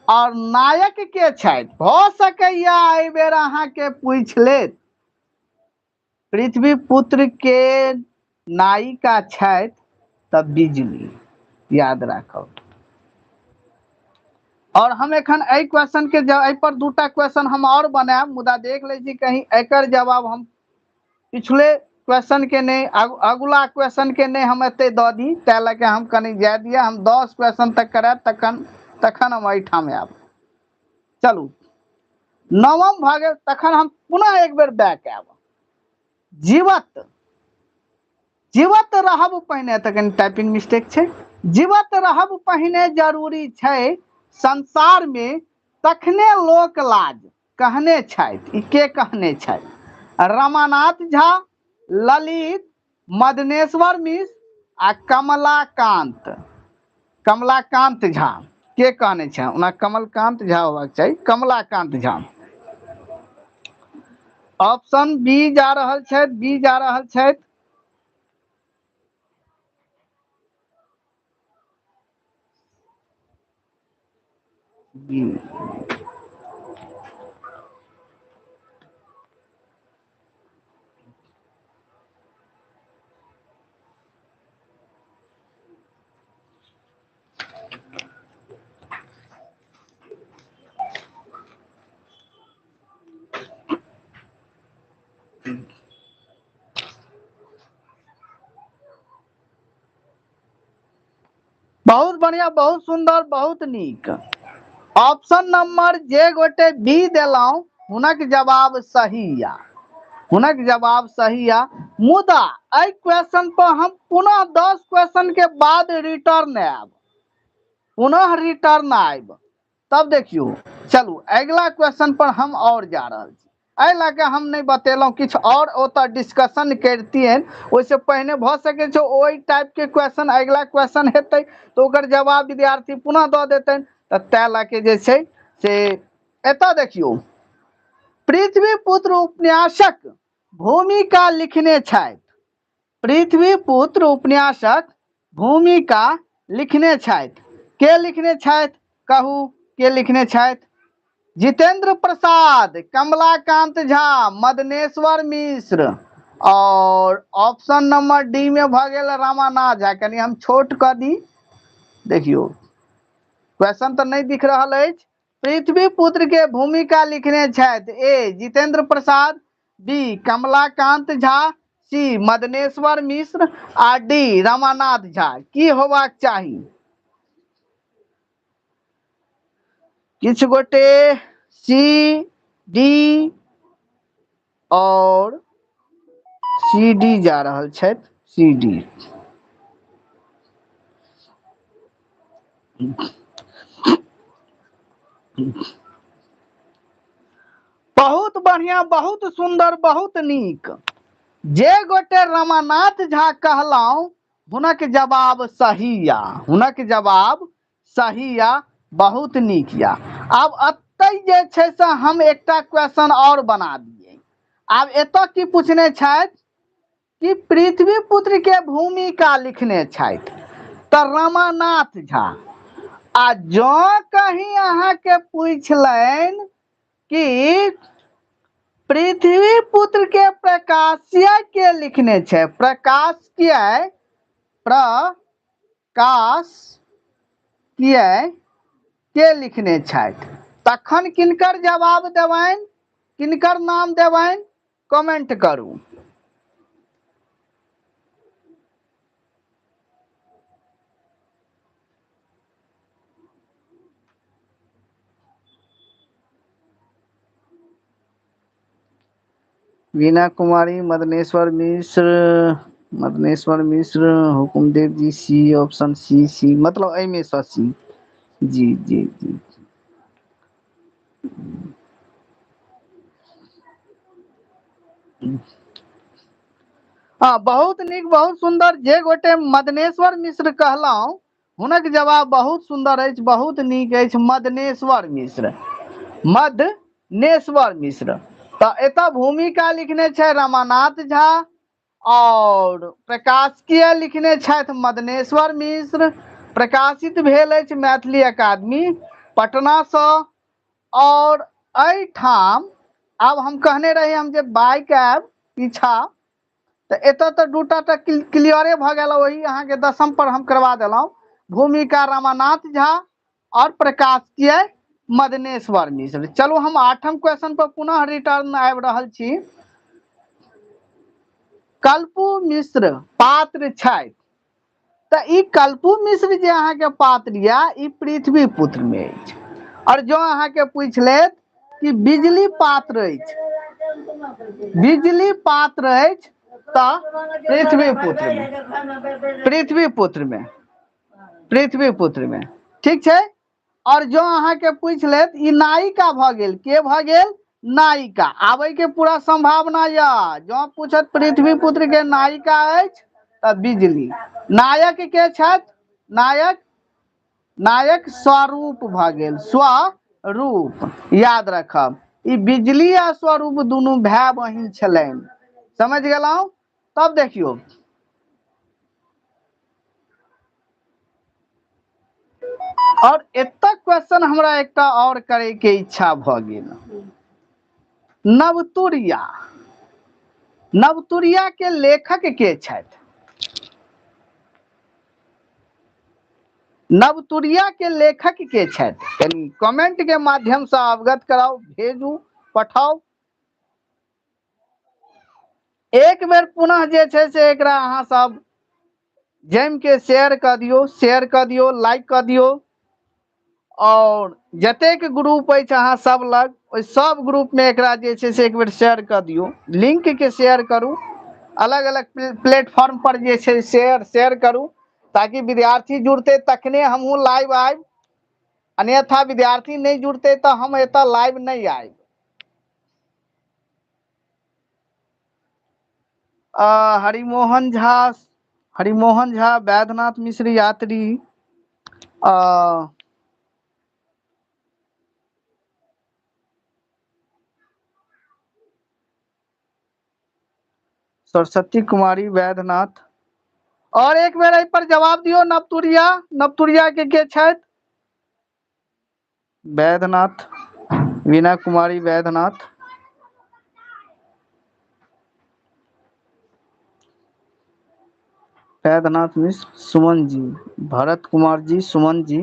और नायक के छथि, भ सकैया एहि बेर अहाँ के पूछ लेत पृथ्वी पुत्र के नायिका छथि तऽ बिजली। याद राखब। और हम एखन एहि क्वेश्चन के एहि पर दूटा क्वेश्चन हम और बनाएब, मुदा देख लै छी कहीं एकर जवाब हम पिछले क्वेश्चन के नहीं, अगला क्वेश्चन के नहीं हम एते दऽ दी, तै लके हम कनी जाय दिया। हम 10 क्वेश्चन तक करायब, तखन हम एहिठाम आयब। चलू 9म भ गेल, तखन हम पुनः एक बेर बैक आयब। जीवत, जीवत रहब पहिने, तऽ कनी टाइपिंग मिस्टेक छै। जीवत रहब पहिने जरूरी छै संसार में, तखने लोक लाज कहने छथि। ई के कहने छथि? रमानाथ झा, ललित, मदनेश्वर मिश्र आ कमलाकांत। कमलाकांत झा के कहने छै? ओना कमलकांत झा होबाक चाही, कमलाकांत झा। ऑप्शन बी जा रहल छथि, बी जा रहल छथि। बी। बहुत बढ़िया, बहुत सुंदर, बहुत नीक। ऑप्शन नंबर जे गोटे बी देलौं हुनक जवाब सही या, हुनक जवाब सही या। मुदा एहि क्वेश्चन पर हम पुनः 10 क्वेश्चन के बाद रिटर्न आयब, पुनः रिटर्न आयब। तब देखियो। चलू अगला क्वेश्चन पर हम और जा रहल छी। एहि लऽ के हम नहीं बतेलौं, किछु और ओतऽ डिस्कशन करतियनि, ओहिसे पहिने भ सकै छै ओहि टाइप के क्वेश्चन अगला क्वेश्चन हेतै, तो ओकर जवाब विद्यार्थी पुनः दऽ देतनि। तऽ तै लऽ के जे छै से एतऽ देखियौ, पृथ्वी पुत्र उपन्यासक भूमिका लिखने छथि। पृथ्वी पुत्र उपन्यासक भूमिका लिखने छथि। के लिखने छथि? कहू के लिखने छथि? जितेंद्र प्रसाद, कमलाकांत झा, मदनेश्वर मिश्र, और ऑप्शन नंबर डी में भ गेल रामानाथ झा। कनी हम छोट क दी, देखियो क्वेश्चन तो नहीं दिख रहल अछि। पृथ्वी पुत्र के भूमिका लिखने छथि ए जितेंद्र प्रसाद, बी कमलाकांत झा, सी मदनेश्वर मिश्र आ डी रामानाथ झा। की होबाक चाही? किछु गोटे सी डी और सी डी जा रहल छथि, सी डी। बहुत बढ़िया, बहुत सुंदर, बहुत नीक। जे गोटे रमानाथ झा कहलौं हुनक जवाब सही या, हुनक जवाब सही या, बहुत नीक या। आब अतै जे छै से हम एकटा क्वेश्चन और बना दिए। आब एतऽ की पूछने छथि कि पृथ्वी पुत्र के भूमिका लिखने छथि तऽ रमानाथ झा। आ जँ कहीं अहाँके पूछलनि कि पृथ्वी पुत्र के प्रकाशीय के लिखने छै, प्रकाशीय, प्रकाशीय के लिखने छथि, तखन किनकर जवाब देबनि, किनकर नाम देबनि, कमेंट करू। वीना कुमारी, मदनेश्वर मिश्र, मदनेश्वर मिश्र, हुकुमदेव जी, सी, ऑप्शन सी, सी मतलब एहि में से सी। जी जी जी। हाँ, बहुत नीक, बहुत सुंदर। जे गोटे मदनेश्वर मिश्र कहलौं हुनक जवाब बहुत सुंदर अछि, बहुत नीक अछि। मदनेश्वर मिश्र, मदनेश्वर मिश्र। तऽ एतऽ भूमिका लिखने छै रमानाथ झा और प्रकाशिकीय लिखने छथि मदनेश्वर मिश्र। प्रकाशित भेल अछि मैथिली अकादमी पटना सँ। और एहिठाम आब हम कहने रही हम जे बाइक आयब पीछा, तऽ एतऽ तऽ दूटा तऽ क्लियरे भऽ गेल, वही अहाँके 10म पर हम करवा देलहुँ। भूमिका रमानाथ झा और प्रकाशिकीय मदनेश्वर मिश्र। चलू हम 8म क्वेश्चन पर पुनः रिटर्न आबि रहल छी। कल्पू मिश्र पात्र छथि, तऽ ई कल्पू मिश्र जे अहाँके पात्र यऽ ई पृथ्वी पुत्र में अछि। और जो अहाँके पूछि लेत कि बिजली पात्र अछि, बिजली पात्र अछि तऽ पृथ्वी पुत्र में, पृथ्वी पुत्र में, पृथ्वी पुत्र में, ठीक छै। और जो अहाँके पूछि लेत ई नायिका भऽ गेल, के भऽ गेल, नायिका। आबै के पूरा संभावना यऽ। जो पूछत पृथ्वी पुत्र के नायिका अछि तऽ बिजली। नायक के छथि, नायक, नायक स्वरूप भऽ गेल, स्वरूप याद रखब। ई बिजली आ स्वरूप दुनू भाय बहिन छलनि, समझ गेलहुं। तब देखियौ, और एतऽ क्वेश्चन हमरा एकटा और करे के इच्छा भऽ गेल। नवतुरिया, नवतुरिया के लेखक के छथि, नवतुरिया के लेखक के छथि, कनी कमेंट के माध्यम से अवगत कराउ, भेजू, पठाउ। एक बेर पुनः जे छै से एकरा अहाँ सब जम के शेयर कऽ दियौ, शेयर कऽ दियौ, लाइक कऽ दियौ। और जतेक ग्रुप अछि अहाँ सब लग, ओहि सब ग्रुप में एकरा जे छै से एक बेर शेयर कऽ दियौ। लिंक के शेयर करू, अलग अलग प्लेटफॉर्म पर जे छै शेयर करू, ताकि विद्यार्थी जुड़ते तखने हमहूँ लाइव आयब। अन्यथा विद्यार्थी नहीं जुड़ते तो हम एतऽ लाइव नहीं आयब। हरिमोहन झा, हरिमोहन झा, वैद्यनाथ मिश्र यात्री, सरस्वती कुमारी, वैद्यनाथ। और एक बेर एहि पर जवाब दियो, नवतुरिया, नवतुरिया के छथि, वैद्यनाथ, वीना कुमारी वैद्यनाथ। वैद्यनाथ मिश्र, सुमन जी, भरत कुमार जी, सुमन जी,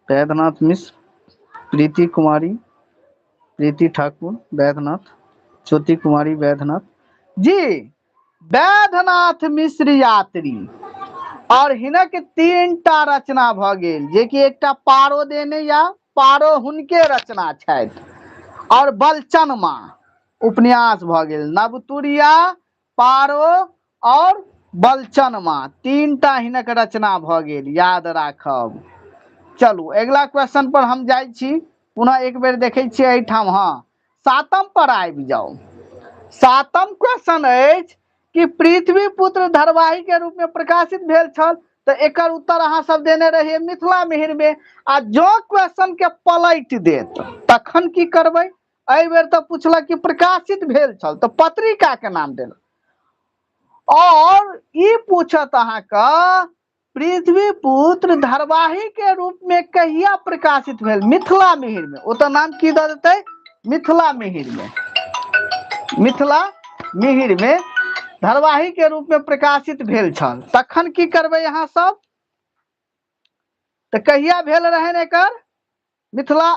वैद्यनाथ मिश्र, प्रीति कुमारी, प्रीति ठाकुर, वैद्यनाथ, ज्योति कुमारी वैद्यनाथ जी। वैद्यनाथ मिश्र यात्री और हिनक 3टा रचना भऽ गेल, जे कि एकटा पारो देने या, पारो हुनके रचना छथि। और बलचनमा उपन्यास भऽ गेल। नवतुरिया, पारो और बलचनमा 3टा हिनक रचना भऽ गेल, याद राखब। चलू अगला क्वेश्चन पर हम जाइ छी, पुनः एक बेर देखै छियै एहिठाम। हाँ, सातम पर आबि जाओ। सातम क्वेश्चन अछि कि पृथ्वी पुत्र धारावाहिक के रूप में प्रकाशित भेल छल, तो एकर उत्तर अहाँ सब देने रहिए मिथिला मिहिर में। आ जो क्वेश्चन के पलट देत तखन की करबै? एहि बेर तो पूछलक कि प्रकाशित भेल छल, तो पत्रिका के नाम देलक। और ई पूछत अहाँ का पृथ्वी पुत्र धारावाहिक के रूप में कहिया प्रकाशित भेल? मिथिला मिहिर में। ओ तो नाम की दऽ देतै? मिथिला मिहिर में। मिथिला मिहिर में धारावाहिक के रूप में प्रकाशित भेल छल, तखन की करबै अहाँ सब? तो कहिया भेल रहन एकर? मिथिला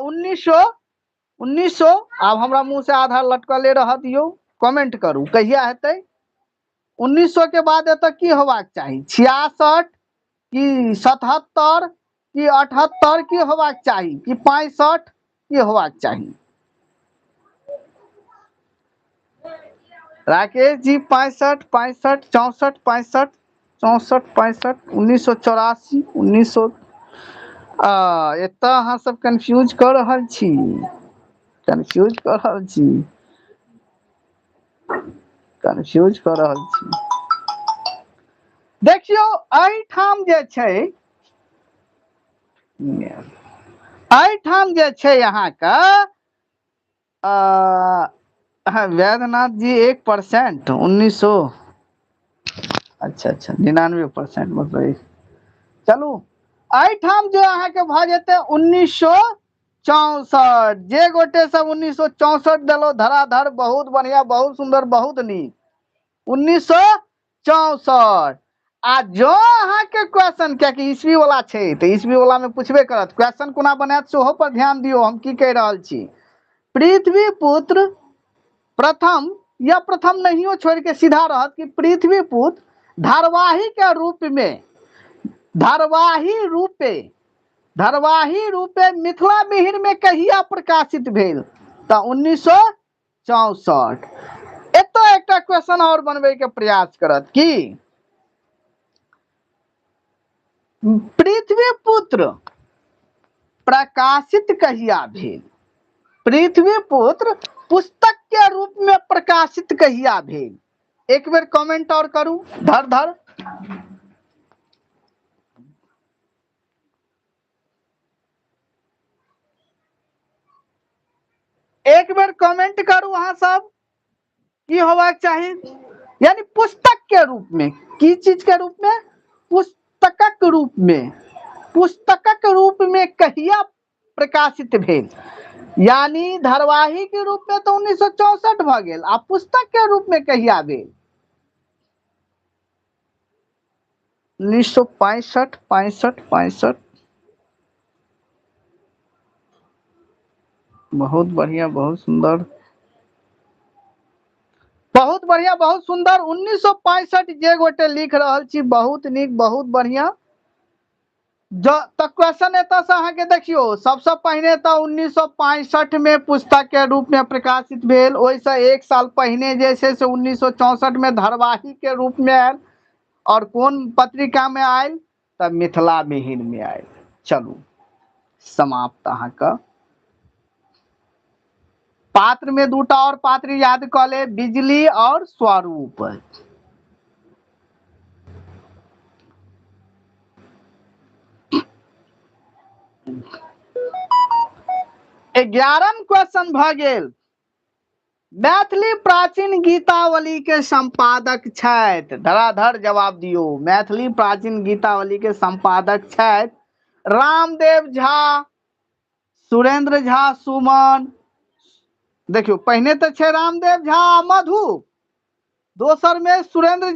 1900। आब हमरा मुंह से आधा लटकले रह दियौ, कमेंट करू कहिया हेतै? 1900 के बाद एतऽ की होबाक चाही? 66 कि 77 कि 78 की होबाक चाही? कि 65 की होबाक चाही? राकेश जी 65, 65, 64, 65, 64, 65, 1984, 1900। एतऽ अहाँ सब कंफ्यूज कर रहल छी, कंफ्यूज कर रहल छी, कंफ्यूज कर रहल छी। देखियो एहिठाम जे छै, एहिठाम जे छै अहाँके वैद्यनाथ जी 1%, 1900। अच्छा अच्छा 99% मतलब। चलू एहिठाम जे अहाँके भऽ जेतै 1964। जे गोटे सब 1964 देलो धराधर, बहुत बढ़िया, बहुत सुंदर, बहुत नीक। 1964। आ जो अहाँके क्वेश्चन, कियाकि ईस्वी वाला छै तऽ ईस्वी वाला में पूछबे करत, क्वेश्चन कोना बनायत सेहो पर ध्यान दियौ हम की कहि रहल छी। पृथ्वी पुत्र प्रथम, या प्रथम नहियो छोड़ के सीधा रहत कि पृथ्वी पुत्र धारावाहिक के रूप में, धारावाही रूपे मिथिला मिहिर में कहिया प्रकाशित भेल? तो 1964। एतो एकटा क्वेश्चन और बनबे के प्रयास करत कि पृथ्वी पुत्र प्रकाशित कहिया भेल? पृथ्वी पुत्र पुस्तक के रूप में प्रकाशित कहिया भेल? एक बेर कमेंट और करू धर धर। एक बेर कमेंट करू अहाँ सब, की होबाक चाही? यानी पुस्तक के रूप में, की चीज के रूप में? पुस्तकक रूप में। पुस्तकक रूप में कहिया प्रकाशित भेल? यानी धारावाहिक के रूप में तो 1964 भ गेल, आ पुस्तक के रूप में कहिया भेल? 1965, 65, 65। बहुत बढ़िया, बहुत सुंदर, बहुत बढ़िया, बहुत सुंदर। 1965 जे गोटे लिख रहल छी, बहुत नीक, बहुत बढ़िया। जो तो क्वेश्चन एतऽ से अहाँके देखियो, सबसे पहले तो 1965 में पुस्तक के रूप में प्रकाशित भेल। ओइसे एक साल पहले जे छै से 1964 में धारावाहिक के रूप में आयल। और कौन पत्रिका में आयल? तो मिथिला मिहिर में आयल। चलू समाप्त अहाँका। पात्र में दूटा और पात्र याद क ले, बिजली और स्वरूप। 11म क्वेश्चन भ गेल। मैथिली प्राचीन गीतावली के संपादक छथि, धराधर जवाब दियो। मैथिली प्राचीन गीतावली के संपादक छथि रामदेव झा, सुरेंद्र झा, सुमन। देखियो पहिने तो छे रामदेव झा मधु, दोसर में सुरेंद्र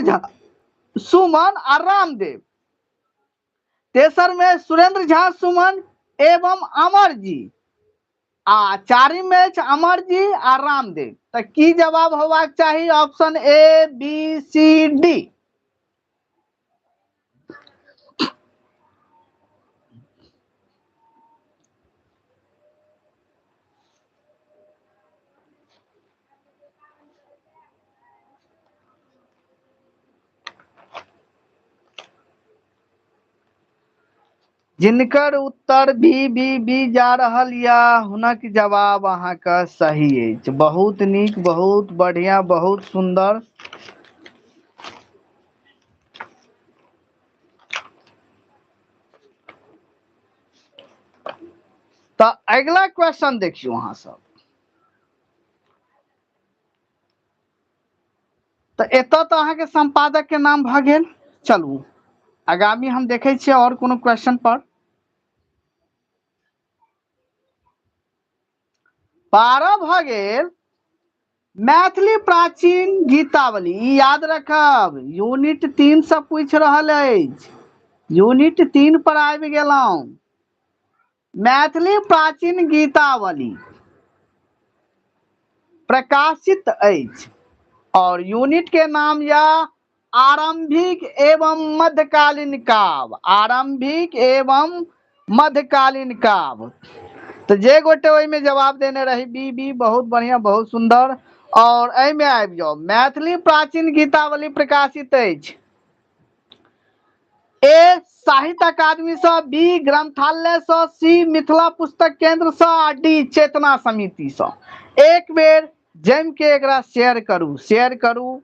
झा, सुमन आ रामदेव, तेसर में सुरेंद्र झा, सुमन एवं अमर जी, आ चारिम में अमर जी आ रामदेव। तो की जवाब होबाक चाहिए? Option A, B, C, D. जिनकर उत्तर बी जा रहल या हुनक जवाब अहाँके सही अछि। बहुत नीक, बहुत बढ़िया, बहुत सुंदर। तो अगला क्वेश्चन देखियो अहाँ सब। तो एतऽ तो अहाँके संपादक के नाम भ गेल। चलू आगामी हम देखे छियै और कोनो क्वेश्चन पर। 12 भ गेल मैथिली प्राचीन गीतावली। ई याद रखब, यूनिट 3 से पूछ रहल अछि। यूनिट 3 पर आबि गेलहुं। मैथिली प्राचीन गीतावली प्रकाशित अछि और यूनिट के नाम या आरंभिक एवं मध्यकालीन काव्य। आरंभिक एवं मध्यकालीन काव्य। तो जे गोटे ओहि में जवाब देने रही बी, बहुत बढ़िया, बहुत सुंदर। और एहि में आबि जाओ, मैथिली प्राचीन गीतावली प्रकाशित अछि ए साहित्य अकादमी से, बी ग्रंथालय से, सी मिथिला पुस्तक केंद्र से, आ डी चेतना समिति से। एक बेर जम के एकरा शेयर करू, शेयर करू।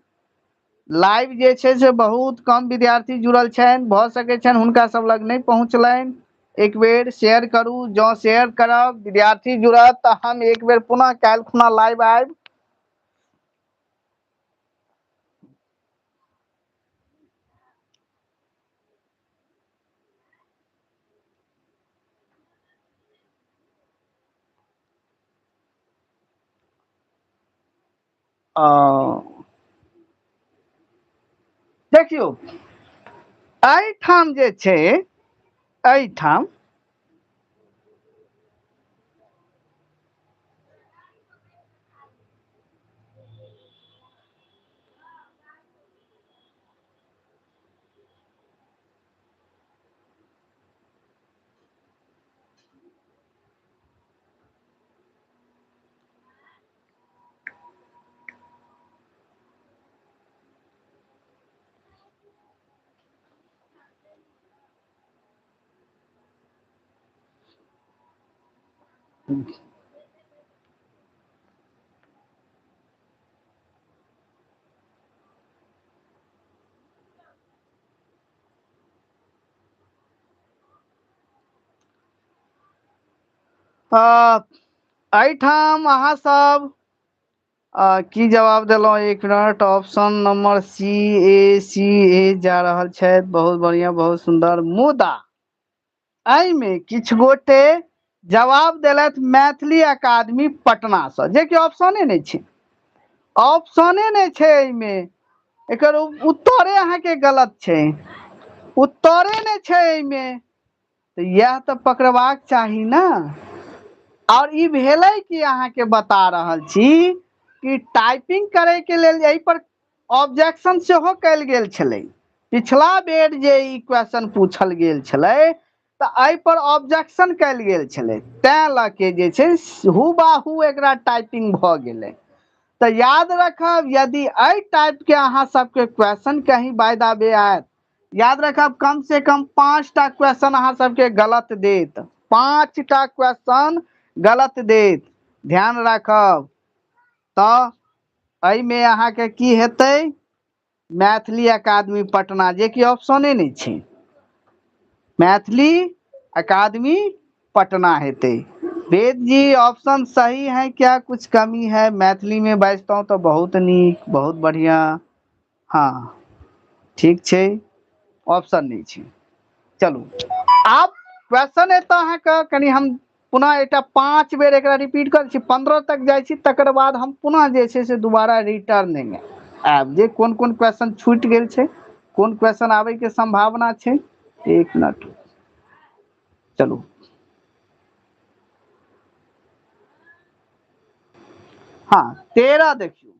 लाइव जे छै से बहुत कम विद्यार्थी जुड़ल छनि, भ सकै छनि हुनका सब लग नहीं पहुंचलनि। एक बेर शेयर करू। जो शेयर करब विद्यार्थी जुड़त त हम एक बेर पुनः काल्हि खुना लाइव आयब। देखियो एहिठाम जे छै, एहिठाम एहिठाम अहाँ सब की जवाब देलहुं, एक मिनट। ऑप्शन नंबर सी ए जा रहल छथि। बहुत बढ़िया, बहुत सुंदर। मुदा एहि में किछु गोटे जवाब देलथि मैथिली अकादमी पटना से, जे कि ऑप्शने नहीं छै। ऑप्शने नहीं छै एहिमे। एकर उत्तरे अहाँके गलत छै। उत्तरे नहीं छै एहिमे। तो यह तो पकड़बाक चाही ना। और ई भेलै कि अहाँके बता रहल छी कि टाइपिंग करे के लेल यही पर ऑब्जेक्शन सेहो कयल गेल छलै। पिछला बेर जे ई क्वेश्चन पूछल गेल छलै तऽ एहि पर ऑब्जेक्शन कयल गेल छलै, तें लऽ के जे छै हुबाहू एकरा टाइपिंग भऽ गेलै। तऽ याद रखब, यदि एहि टाइप के अहाँ सबके क्वेश्चन कहीं बाय द वे आयत, याद रखब कम से कम 5टा क्वेश्चन अहाँ सबके गलत देत। 5टा क्वेश्चन गलत देत, ध्यान राखब। तऽ एहिमे अहाँके की हेतै, मैथिली अकादमी पटना, जे कि ऑप्शने नहीं छै। मैथिली अकादमी पटना हेतै। वेद जी ऑप्शन सही है क्या, कुछ कमी है? मैथिली में बाजता हूँ तो बहुत नीक, बहुत बढ़िया। हाँ ठीक छै, ऑप्शन नहीं छै। चलू आब क्वेश्चन एतऽ अहाँके कनि हम पुनः एकटा 5 बेर एकरा रिपीट कर छी, 15 तक जाइ छी, तकर बाद हम पुनः जे छै से दोबारा रिटर्न आब जे कोन कोन क्वेश्चन छूटि गेल छै, कोन क्वेश्चन आबै के संभावना छै। एक मिनट चलू। हाँ 13 देखियो।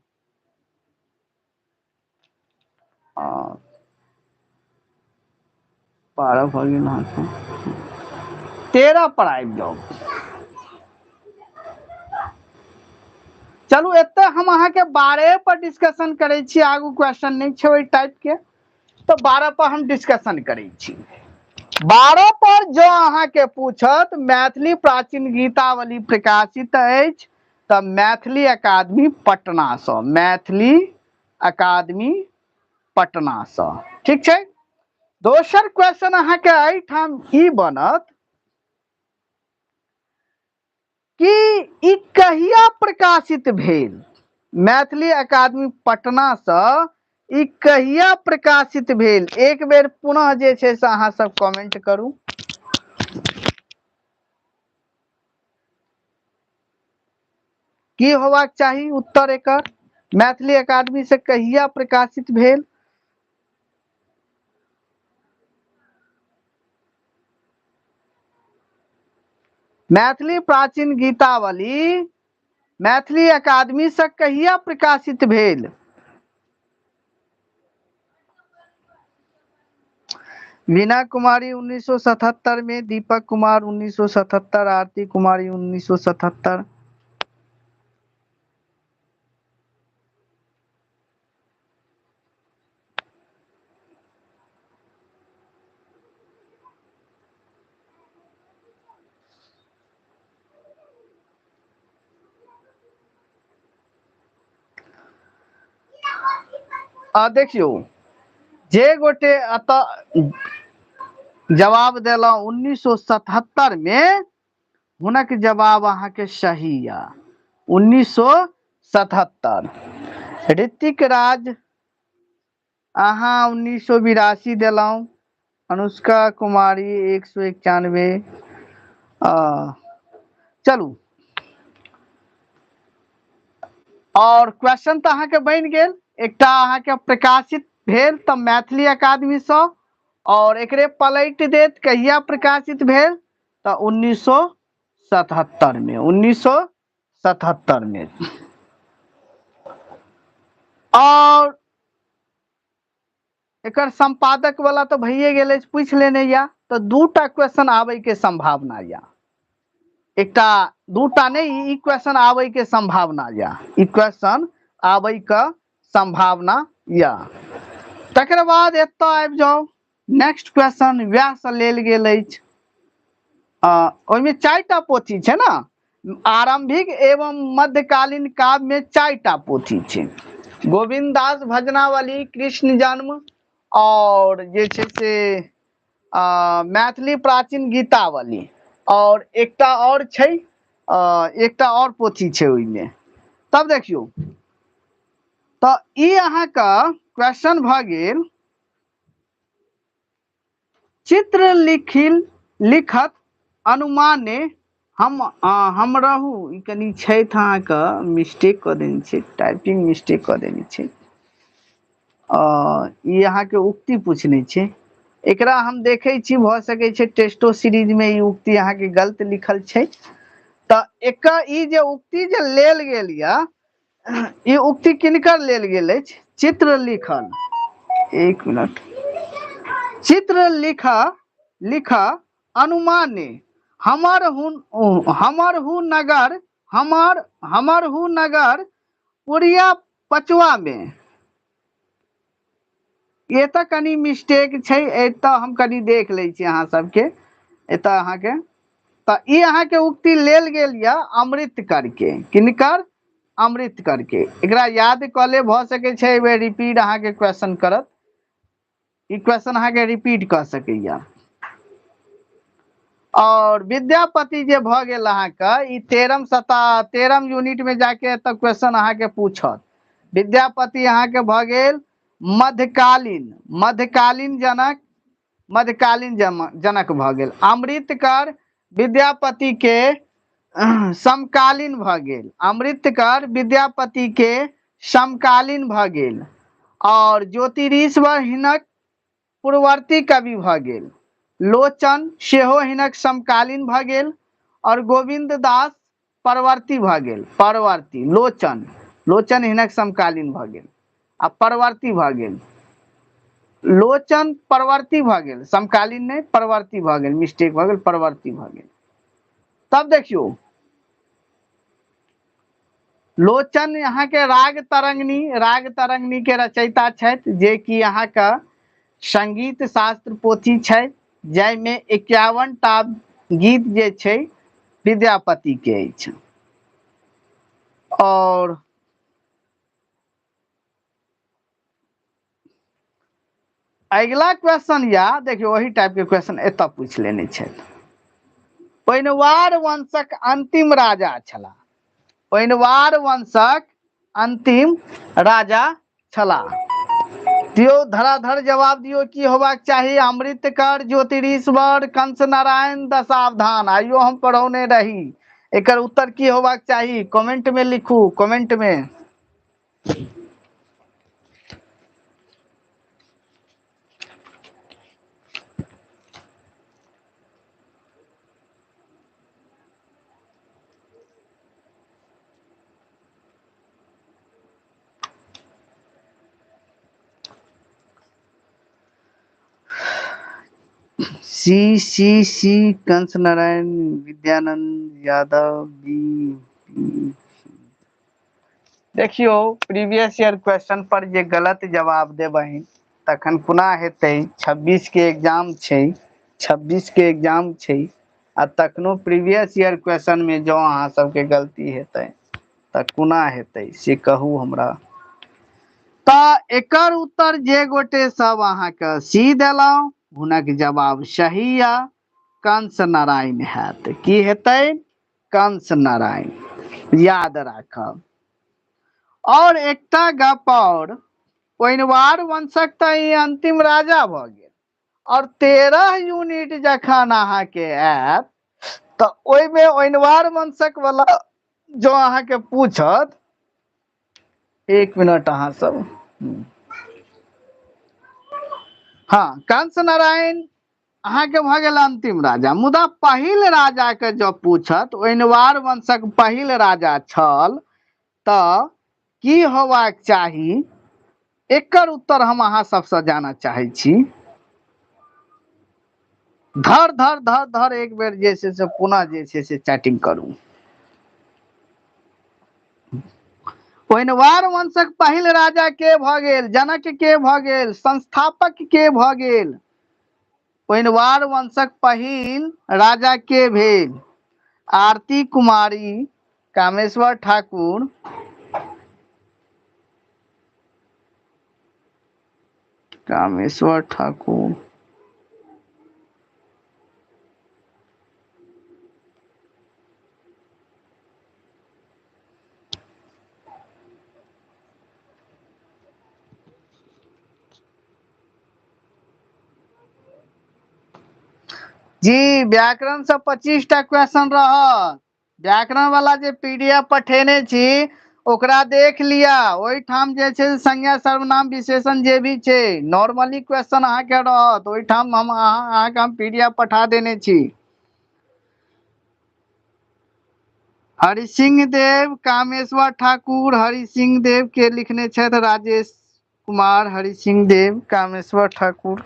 12 भऽ गेल अहाँके, 13 पर आबि जाउ। चलू एते हम अहाँके 12 पर डिस्कशन करै छी, आगू क्वेश्चन नहीं छै ओहि टाइप के, तो 12 पर हम डिस्कशन करै छी। 12 पर जो अहाँ के पूछत मैथिली प्राचीन गीतावली प्रकाशित अछि त मैथिली अकादमी पटना से, मैथिली अकादमी पटना से, ठीक छै। दोसर क्वेश्चन अहाँ के एठाम ई बनत कि ई कहिया प्रकाशित भेल, मैथिली अकादमी पटना से ई कहिया प्रकाशित भेल। एक बेर पुनः जे छै से अहाँ सब कमेंट करू। की होबाक चाही उत्तर एकर, मैथिली अकादमी से कहिया प्रकाशित भेल। मैथिली प्राचीन गीतावली मैथिली अकादमी से कहिया प्रकाशित भेल। वीना कुमारी 1977 में, दीपक कुमार 1977, आरती कुमारी 1977। देखियो जे गोटे अत जवाब देला 1977 में, हुनक जवाब अहाँ के सही या 1977। ऋतिक राज अहाँ 1982 देलौं, अनुष्का कुमारी 191। चलू और क्वेश्चन तो अहाँ के बन गेल। एकटा अहाँ के प्रकाशित भेल त मैथिली अकादमी से, और एकरे पलट देत कहिया प्रकाशित भेल त 1977 में, 1977 में। और एकर संपादक वाला तो भइए गेले, पूछ लेने या तो दूटा क्वेश्चन आवे के संभावना या, एकटा दूटा नहीं, ई क्वेश्चन आवे के संभावना या, ई क्वेश्चन आवे का संभावना या। तकर बाद एतऽ आबि जाओ नेक्स्ट क्वेश्चन, व्याह से लेल गेल अछि। ओहिमे 4टा पोथी छै ना, आरंभिक एवं मध्यकालीन काव्य में 4टा पोथी छै, गोविंद दास भजनावली, कृष्ण जन्म, और जे छै से मैथिली प्राचीन गीतावली, और एकटा और छै, एकटा और पोथी छै ओहिमे। तब देखियो तो ई अहाँ का क्वेश्चन भ गेल, चित्र लिखत अनुमाने हम रहू, ई कनी छै अहाँ का मिस्टेक क देने छै, टाइपिंग मिस्टेक क देने छै। ई अहाँ के उक्ति पूछने छै, एकरा हम देखे छी भ सके छै टेस्टो सीरीज में ई उक्ति अहाँ के गलत लिखल छै। त एकर ई जे उक्ति जे लेल गेल या, ई उक्ति किनकर लेल गेल अछि, चित्र लिखल, एक मिनट, चित्र लिख अनुमाने हमर हूँ नगर पुरिया पचवा में। ये तो कनी मिस्टेक छै, एत हम कनी देख ले छी अहाँ सबके, एत अहाँ के त ई अहाँ के उक्ति लेल गेल या अमृत करके, किनकर, अमृत करके। एकरा याद क ले, भ सके छै वे रिपीट अहाँ के क्वेश्चन करत, ई क्वेश्चन अहाँ के रिपीट कर सकैया। और विद्यापति जे भ गेल अहाँ का, ई 13 यूनिट में जाके त क्वेश्चन अहाँ के पूछत। विद्यापति अहाँ के भ गेल मध्यकालीन जनक भ गेल। अमृतकर विद्यापति के समकालीन भ गेल, अमृतकर विद्यापति के समकालीन भ गेल। और ज्योतिरीश्वर हिनक पूर्ववर्ती कवि भ गेल, लोचन सेहो हिनक समकालीन भ गेल, और गोविंद दास परवर्ती भ गेल, परवर्ती, लोचन हिनक समकालीन भ गेल, आ परवर्ती भ गेल, लोचन परवर्ती भ गेल, समकालीन नहीं परवर्ती भ गेल, मिस्टेक भ गेल, परवर्ती भ गेल। तब देखियो लोचन यहाँ के राग तरंगनी के रचयिता छथि, जे कि यहाँ का संगीत शास्त्र पोथी छै, जाहिमे 51 टा गीत जे छै विद्यापति के अछि। और अगला क्वेश्चन या देखियो वही टाइप के क्वेश्चन एतऽ पूछ लेने छथि। पहिनवार वंशक अंतिम राजा छलाह। पहिनवार वंशक अंतिम राजा छलाह। दियो धराधर जवाब दियो की होबाक चाही। अमृतकर, ज्योतिरीश्वर, कंस नारायण, दशावधान। आइयो हम पढ़ौने रही। एकर उत्तर की होबाक चाही कमेंट में लिखू, कमेंट में। सी कंस नारायण, विद्यानंद यादव, देखियो प्रीवियस ईयर क्वेश्चन पर जे गलत जवाब देबही तखन कुना हेतै। 26 के एग्जाम छै, 26 के एग्जाम छै आ तखनो प्रीवियस ईयर क्वेश्चन में जो अहाँ सबके गलती हेतै तऽ कुना हेतै से कहू हमरा। तऽ एकर उत्तर जे गोटे सब अहाँके सी देलहुँ हुनक जवाब सही या कंस नारायण हैत। की हेतै? कंस नारायण। याद राखब। और एकटा गप और, पहिनवार वंशक तऽ ई अंतिम राजा भऽ गेल और 13 यूनिट जखन अहाँके आयत तऽ ओहिमे ओहिनवार वंशक वाला जो अहाँके पूछत, एक मिनट अहाँ सब, हाँ कंस नारायण अहाँके भऽ गेल अंतिम राजा, मुदा पहिल राजा के जब पूछत ओहिनवार वंशक पहिल राजा छल तऽ की होबाक चाही, एकर उत्तर हम अहाँ सबसे जानऽ चाहै छी। धर धर धर धर एक बेर जे छै से पुनः जे छै से चैटिंग करू। पहिनवार वंशक पहिल राजा के भऽ गेल? जनक के भऽ गेल? संस्थापक के भऽ गेल? पहिनवार वंशक पहिल राजा के भेल? आरती कुमारी, कामेश्वर ठाकुर, कामेश्वर ठाकुर, जी व्याकरण से 25 टा क्वेश्चन रहत। व्याकरण वाला जे पीडीएफ पठेने छी ओकरा देख लिया। ओहि ठाम जे छै संज्ञा सर्वनाम विशेषण जे भी छै नॉर्मली क्वेश्चन अहाँके रहत। ओहि ठाम हम अहाँके हम पीडीएफ पठा देने छी। हरि सिंह देव, कामेश्वर ठाकुर, हरि सिंह देव के लिखने छथि राजेश कुमार, हरि सिंह देव, कामेश्वर ठाकुर,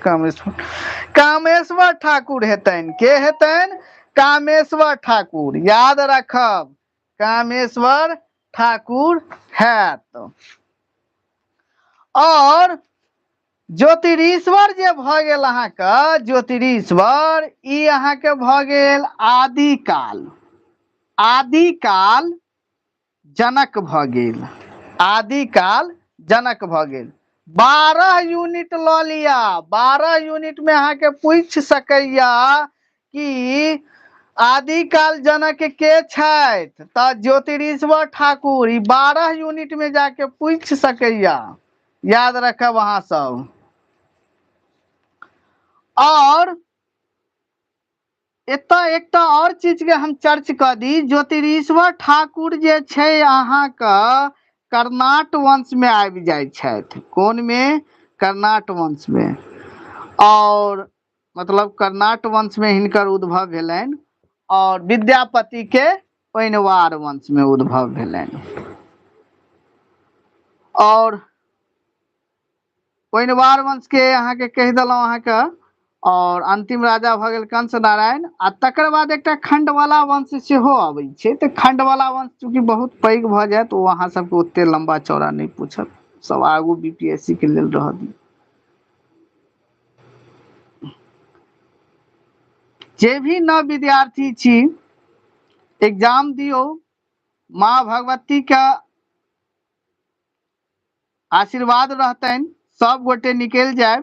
कामेश्वर ठाकुर हेतनि। के हेतनि? कामेश्वर ठाकुर। याद रखब कामेश्वर ठाकुर हैत। और ज्योतिरीश्वर जे भऽ गेल अहाँके, ज्योतिरीश्वर ई अहाँके भऽ गेल आदिकाल। आदिकाल जनक भऽ गेल। आदिकाल जनक भऽ गेल। 12 यूनिट लऽ लिया। 12 यूनिट में अहाँके पूछि सकैया कि आदिकाल जनक के छथि तऽ ज्योतिरीश्वर ठाकुर। ई 12 यूनिट में जाके पूछि सकैया। याद रखब अहाँ सब। और एतऽ एकटा और चीज के हम चर्च कऽ दी। ज्योतिरीश्वर ठाकुर जे छै अहाँके कर्नाट वंश में आबि जाइ छथि। कोन में? कर्नाट वंश में। और मतलब कर्नाट वंश में हिनकर उद्भव भेलनि और विद्यापति के पहिनवार वंश में उद्भव भेलनि। और पहिनवार वंश के अहाँके कहि देलहुँ अहाँके। और अंतिम राजा भऽ गेल कंस नारायण। आ तकर बाद एकटा खंडवाला वंश सेहो अबै छै। तऽ खंडवाला वंश चूंकि बहुत पैघ भऽ जायत ओ अहाँ सबके ओते लंबा चौड़ा नहीं पूछत। सब आगू बीपीएससी के लेल रह दी। जे भी नव विद्यार्थी छी एग्जाम दियो, माँ भगवती का आशीर्वाद रहतनि, सब गोटे निकल जाए।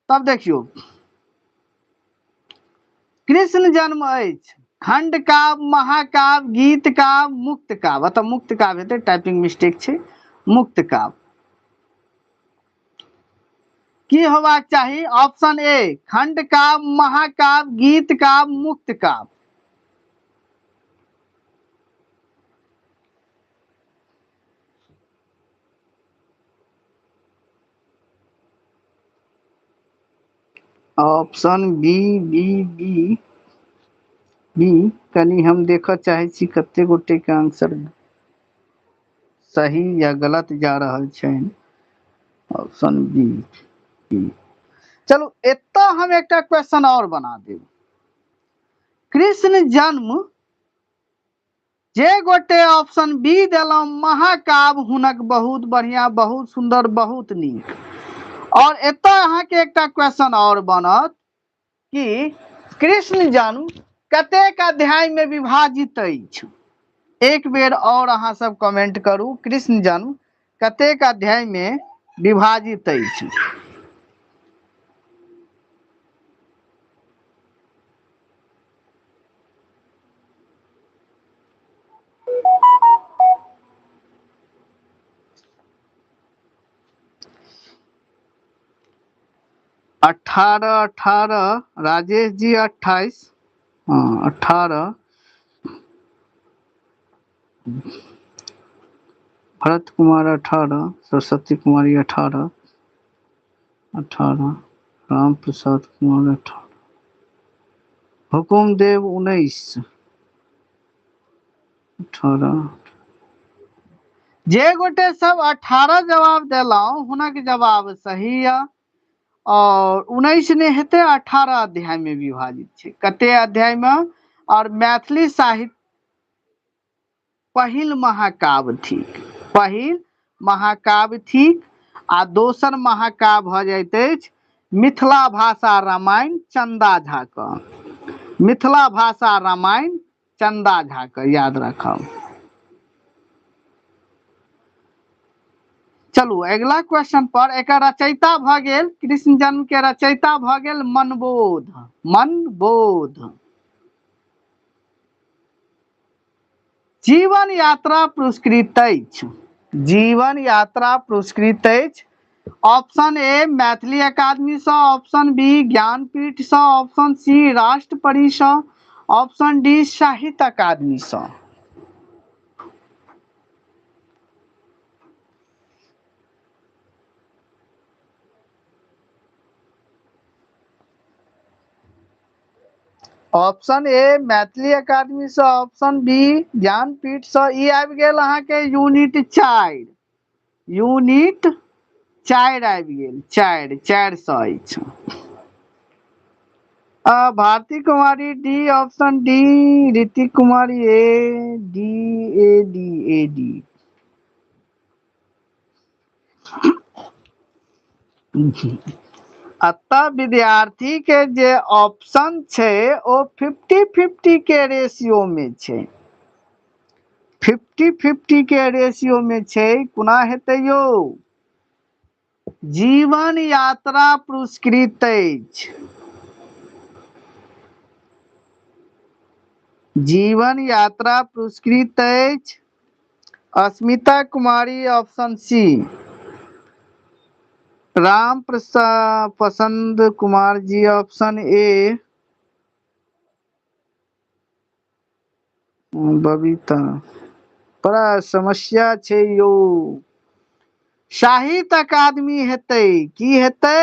तब देखियो कृष्ण जन्म अछि, खंड काव्य, महाकाव्य, गीत काव्य, मुक्त काव्य। अतः मुक्त काव्य हेतै, टाइपिंग मिस्टेक छै, मुक्त काव्य। की होबाक चाही? ऑप्शन ए खंड काव्य, महाकाव्य, गीत काव्य, मुक्त काव्य। Option B B B B कनी हम देखऽ चाहे छी कते गोटे के आंसर सही या गलत जा रहल छै। Option B B. चलू एतऽ हम एकटा क्वेश्चन और बना देब। कृष्ण जन्म जे गोटे ऑप्शन बी देलहुं महाकाव्य, हुनक बहुत बढ़िया, बहुत सुंदर, बहुत नीक। और एतऽ अहाँके एकटा क्वेश्चन और बनत कि कृष्ण जन्म कतेक अध्याय में विभाजित अछि? एक बेर और अहाँ सब कमेंट करू, कृष्ण जन्म कतेक अध्याय में विभाजित अछि? अठारह 18, राजेश जी 28, हाँ 18, भरत कुमार 18, सरस्वती कुमारी 18, 18, राम प्रसाद कुमार 18, हुकुम देव 19, 18। जे गोटे सब 18 जवाब देलहुं हुनक जवाब सही है। और 19 ने हेते 18 अध्याय में विभाजित छै। कते अध्याय में? और मैथिली साहित्य पहिल महाकाव्य थिक, पहिल महाकाव्य थिक। आ दोसर महाकाव्य भ जाइत अछि मिथिला भाषा रामायण चंदा झा क। मिथिला भाषा रामायण चंदा झा क, याद रखब। चलू अगला क्वेश्चन पर। एकर रचयिता भ गेल, कृष्ण जन्म के रचयिता भ गेल मनबोध। मनबोध। जीवन यात्रा पुरस्कृत अछि। जीवन यात्रा पुरस्कृत अछि। ऑप्शन ए मैथिली अकादमी सँ, ऑप्शन बी ज्ञानपीठ सँ, ऑप्शन सी राष्ट्रपति सँ, ऑप्शन डी साहित्य अकादमी सँ। ऑप्शन ए मैथिली अकादमी सँ, ऑप्शन बी ज्ञानपीठ सँ। ई आबि गेल अहाँके यूनिट 4। यूनिट 4 आबि गेल, 4 सँ अछि। Bharti Kumari D, option D Hrithik Kumari A D. अतः विद्यार्थी के जे ऑप्शन छै ओ 50-50 के रेशियो में छै। 50-50 के रेशियो में छै। कुना हेतै यौ? जीवन यात्रा पुरस्कृत अछि। जीवन यात्रा पुरस्कृत अछि अस्मिता कुमारी, ऑप्शन सी। राम प्रसाद पसंद कुमार जी, ऑप्शन ए। बबीता। बड़ा समस्या छै यौ। साहित्य अकादमी हेतै। की हेतै?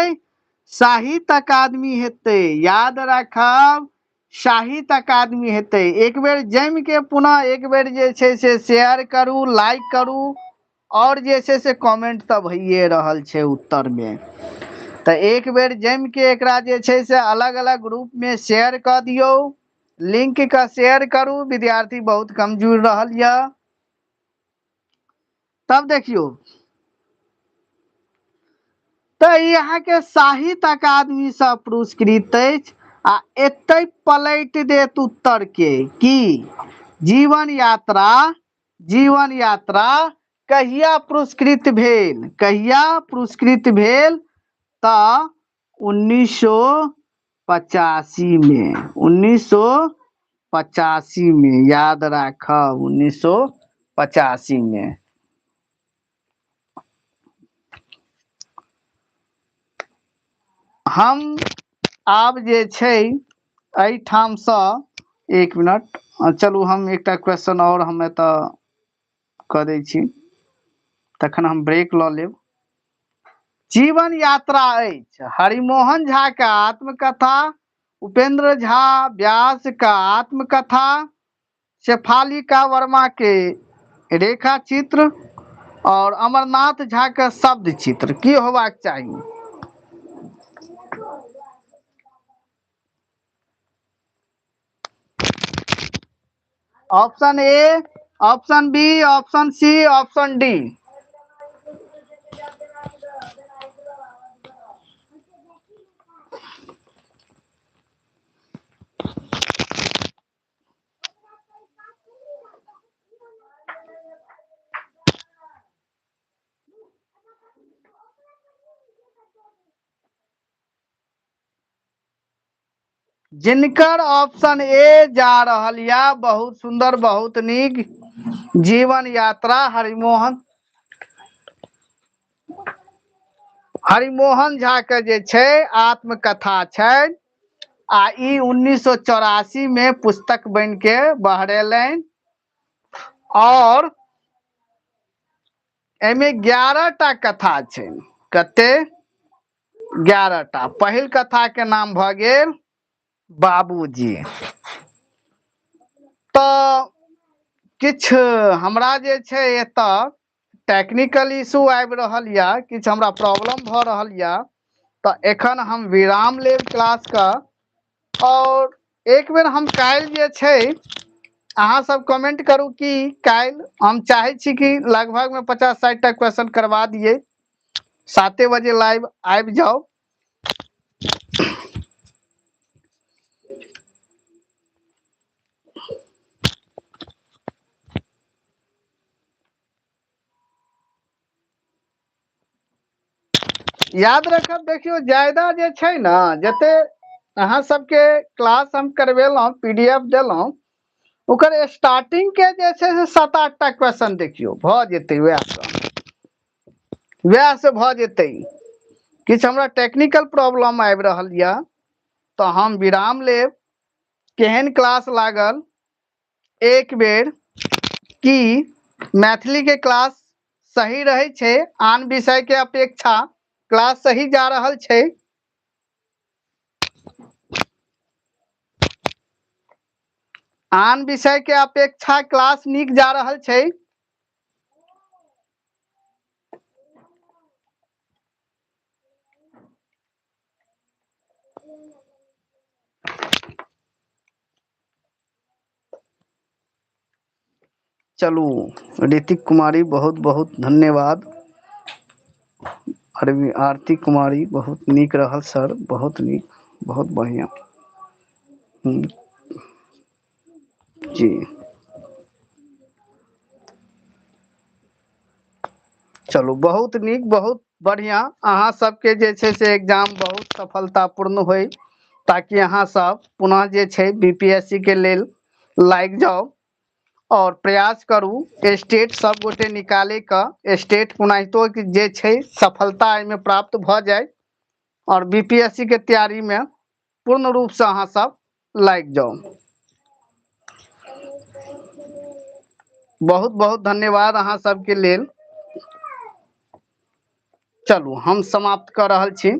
साहित्य अकादमी हेतै, याद राखब। साहित्य अकादमी हेतै। एक बेर जम के पुनः एक बेर जे छै से शेयर करू, लाइक करू। और जे छै से कमेंट तऽ भइए रहल छै उत्तर में। तऽ एक बेर जम के एकरा जे छै से अलग अलग ग्रुप में शेयर क दियौ। लिंक के शेयर करू, विद्यार्थी बहुत कम जुड़ रहल यऽ। तब देखियौ तऽ ई अहाँके साहित्य अकादमी सँ पुरस्कृत अछि। आ एतै पलट देत उत्तर के की जीवन यात्रा कहिया पुरस्कृत भेल, कहिया पुरस्कृत भेल त 1985 में, 1985 में, याद राखब 1985 में। हम आब जे छै एहिठाम सँ एक मिनट चलू हम एकटा क्वेश्चन और हम एतऽ कऽ दै छी, तखन हम ब्रेक लऽ लेब। जीवन यात्रा अछि हरिमोहन झा का आत्मकथा, उपेंद्र झा व्यास का आत्मकथा, शेफालिका वर्मा के रेखा चित्र और अमरनाथ झा के शब्द चित्र की होबाक चाही? Option A, option B, option C, option D. जिनकर ऑप्शन ए जा रहल या बहुत सुंदर, बहुत नीक, जीवन यात्रा हरिमोहन झा के जे छै आत्मकथा छै आ ई 1984 में पुस्तक बन के बहरेलैन और एमे 11 टा कथा छै। कते? 11 टा। पहिल कथा के नाम भ गेल बाबूजी। तऽ किछ हमरा जे छै एतऽ टेक्निकल इशू आबि रहल या, किछ हमरा प्रॉब्लम भ रहल या, तऽ एखन हम विराम लेब क्लास का और एक बेर हम काल्हि जे छै अहाँ सब कमेंट करू कि काल्हि हम चाहे छी कि लगभग में 50-60 टा क्वेश्चन करवा दिए, 7 बजे लाइव आबि जाओ। याद रखब, देखियो ज्यादा जे छै ना, जते अहाँ सबके क्लास हम करवेलहुं, पीडीएफ देलहुं, ओकर स्टार्टिंग के जे छै से 7-8 टा क्वेश्चन देखियो भ जेतै, वएह से भ जेतै। किछ हमरा टेक्निकल प्रॉब्लम आबि रहल या तो हम विराम लेब। केहन क्लास लागल एक बेर, की मैथिली के क्लास सही रहे छै, आन विषय के अपेक्षा क्लास सही जा रहल छै? आन विषय के अपेक्षा क्लास नीक जा रहल छै? चलू ऋतिक कुमारी बहुत बहुत धन्यवाद। आरती कुमारी बहुत नीक रहल सर, बहुत नीक, बहुत बढ़िया। जी चलू बहुत नीक, बहुत बढ़िया। अहाँ सबके जे छै से एग्जाम बहुत सफलतापूर्ण होय, ताकि अहाँ सब पुनः जे छै बीपीएससी के लेल लागि जाओ और प्रयास करू स्टेट सब गोटे निकाले का, स्टेट पुनाहितो जे छै सफलता एहिमे प्राप्त भ जाय और बीपीएससी के तैयारी में पूर्ण रूप से अहाँ सब लागि जाओ। बहुत बहुत धन्यवाद अहाँ सबके लेल। चलू हम समाप्त कर रहल छी।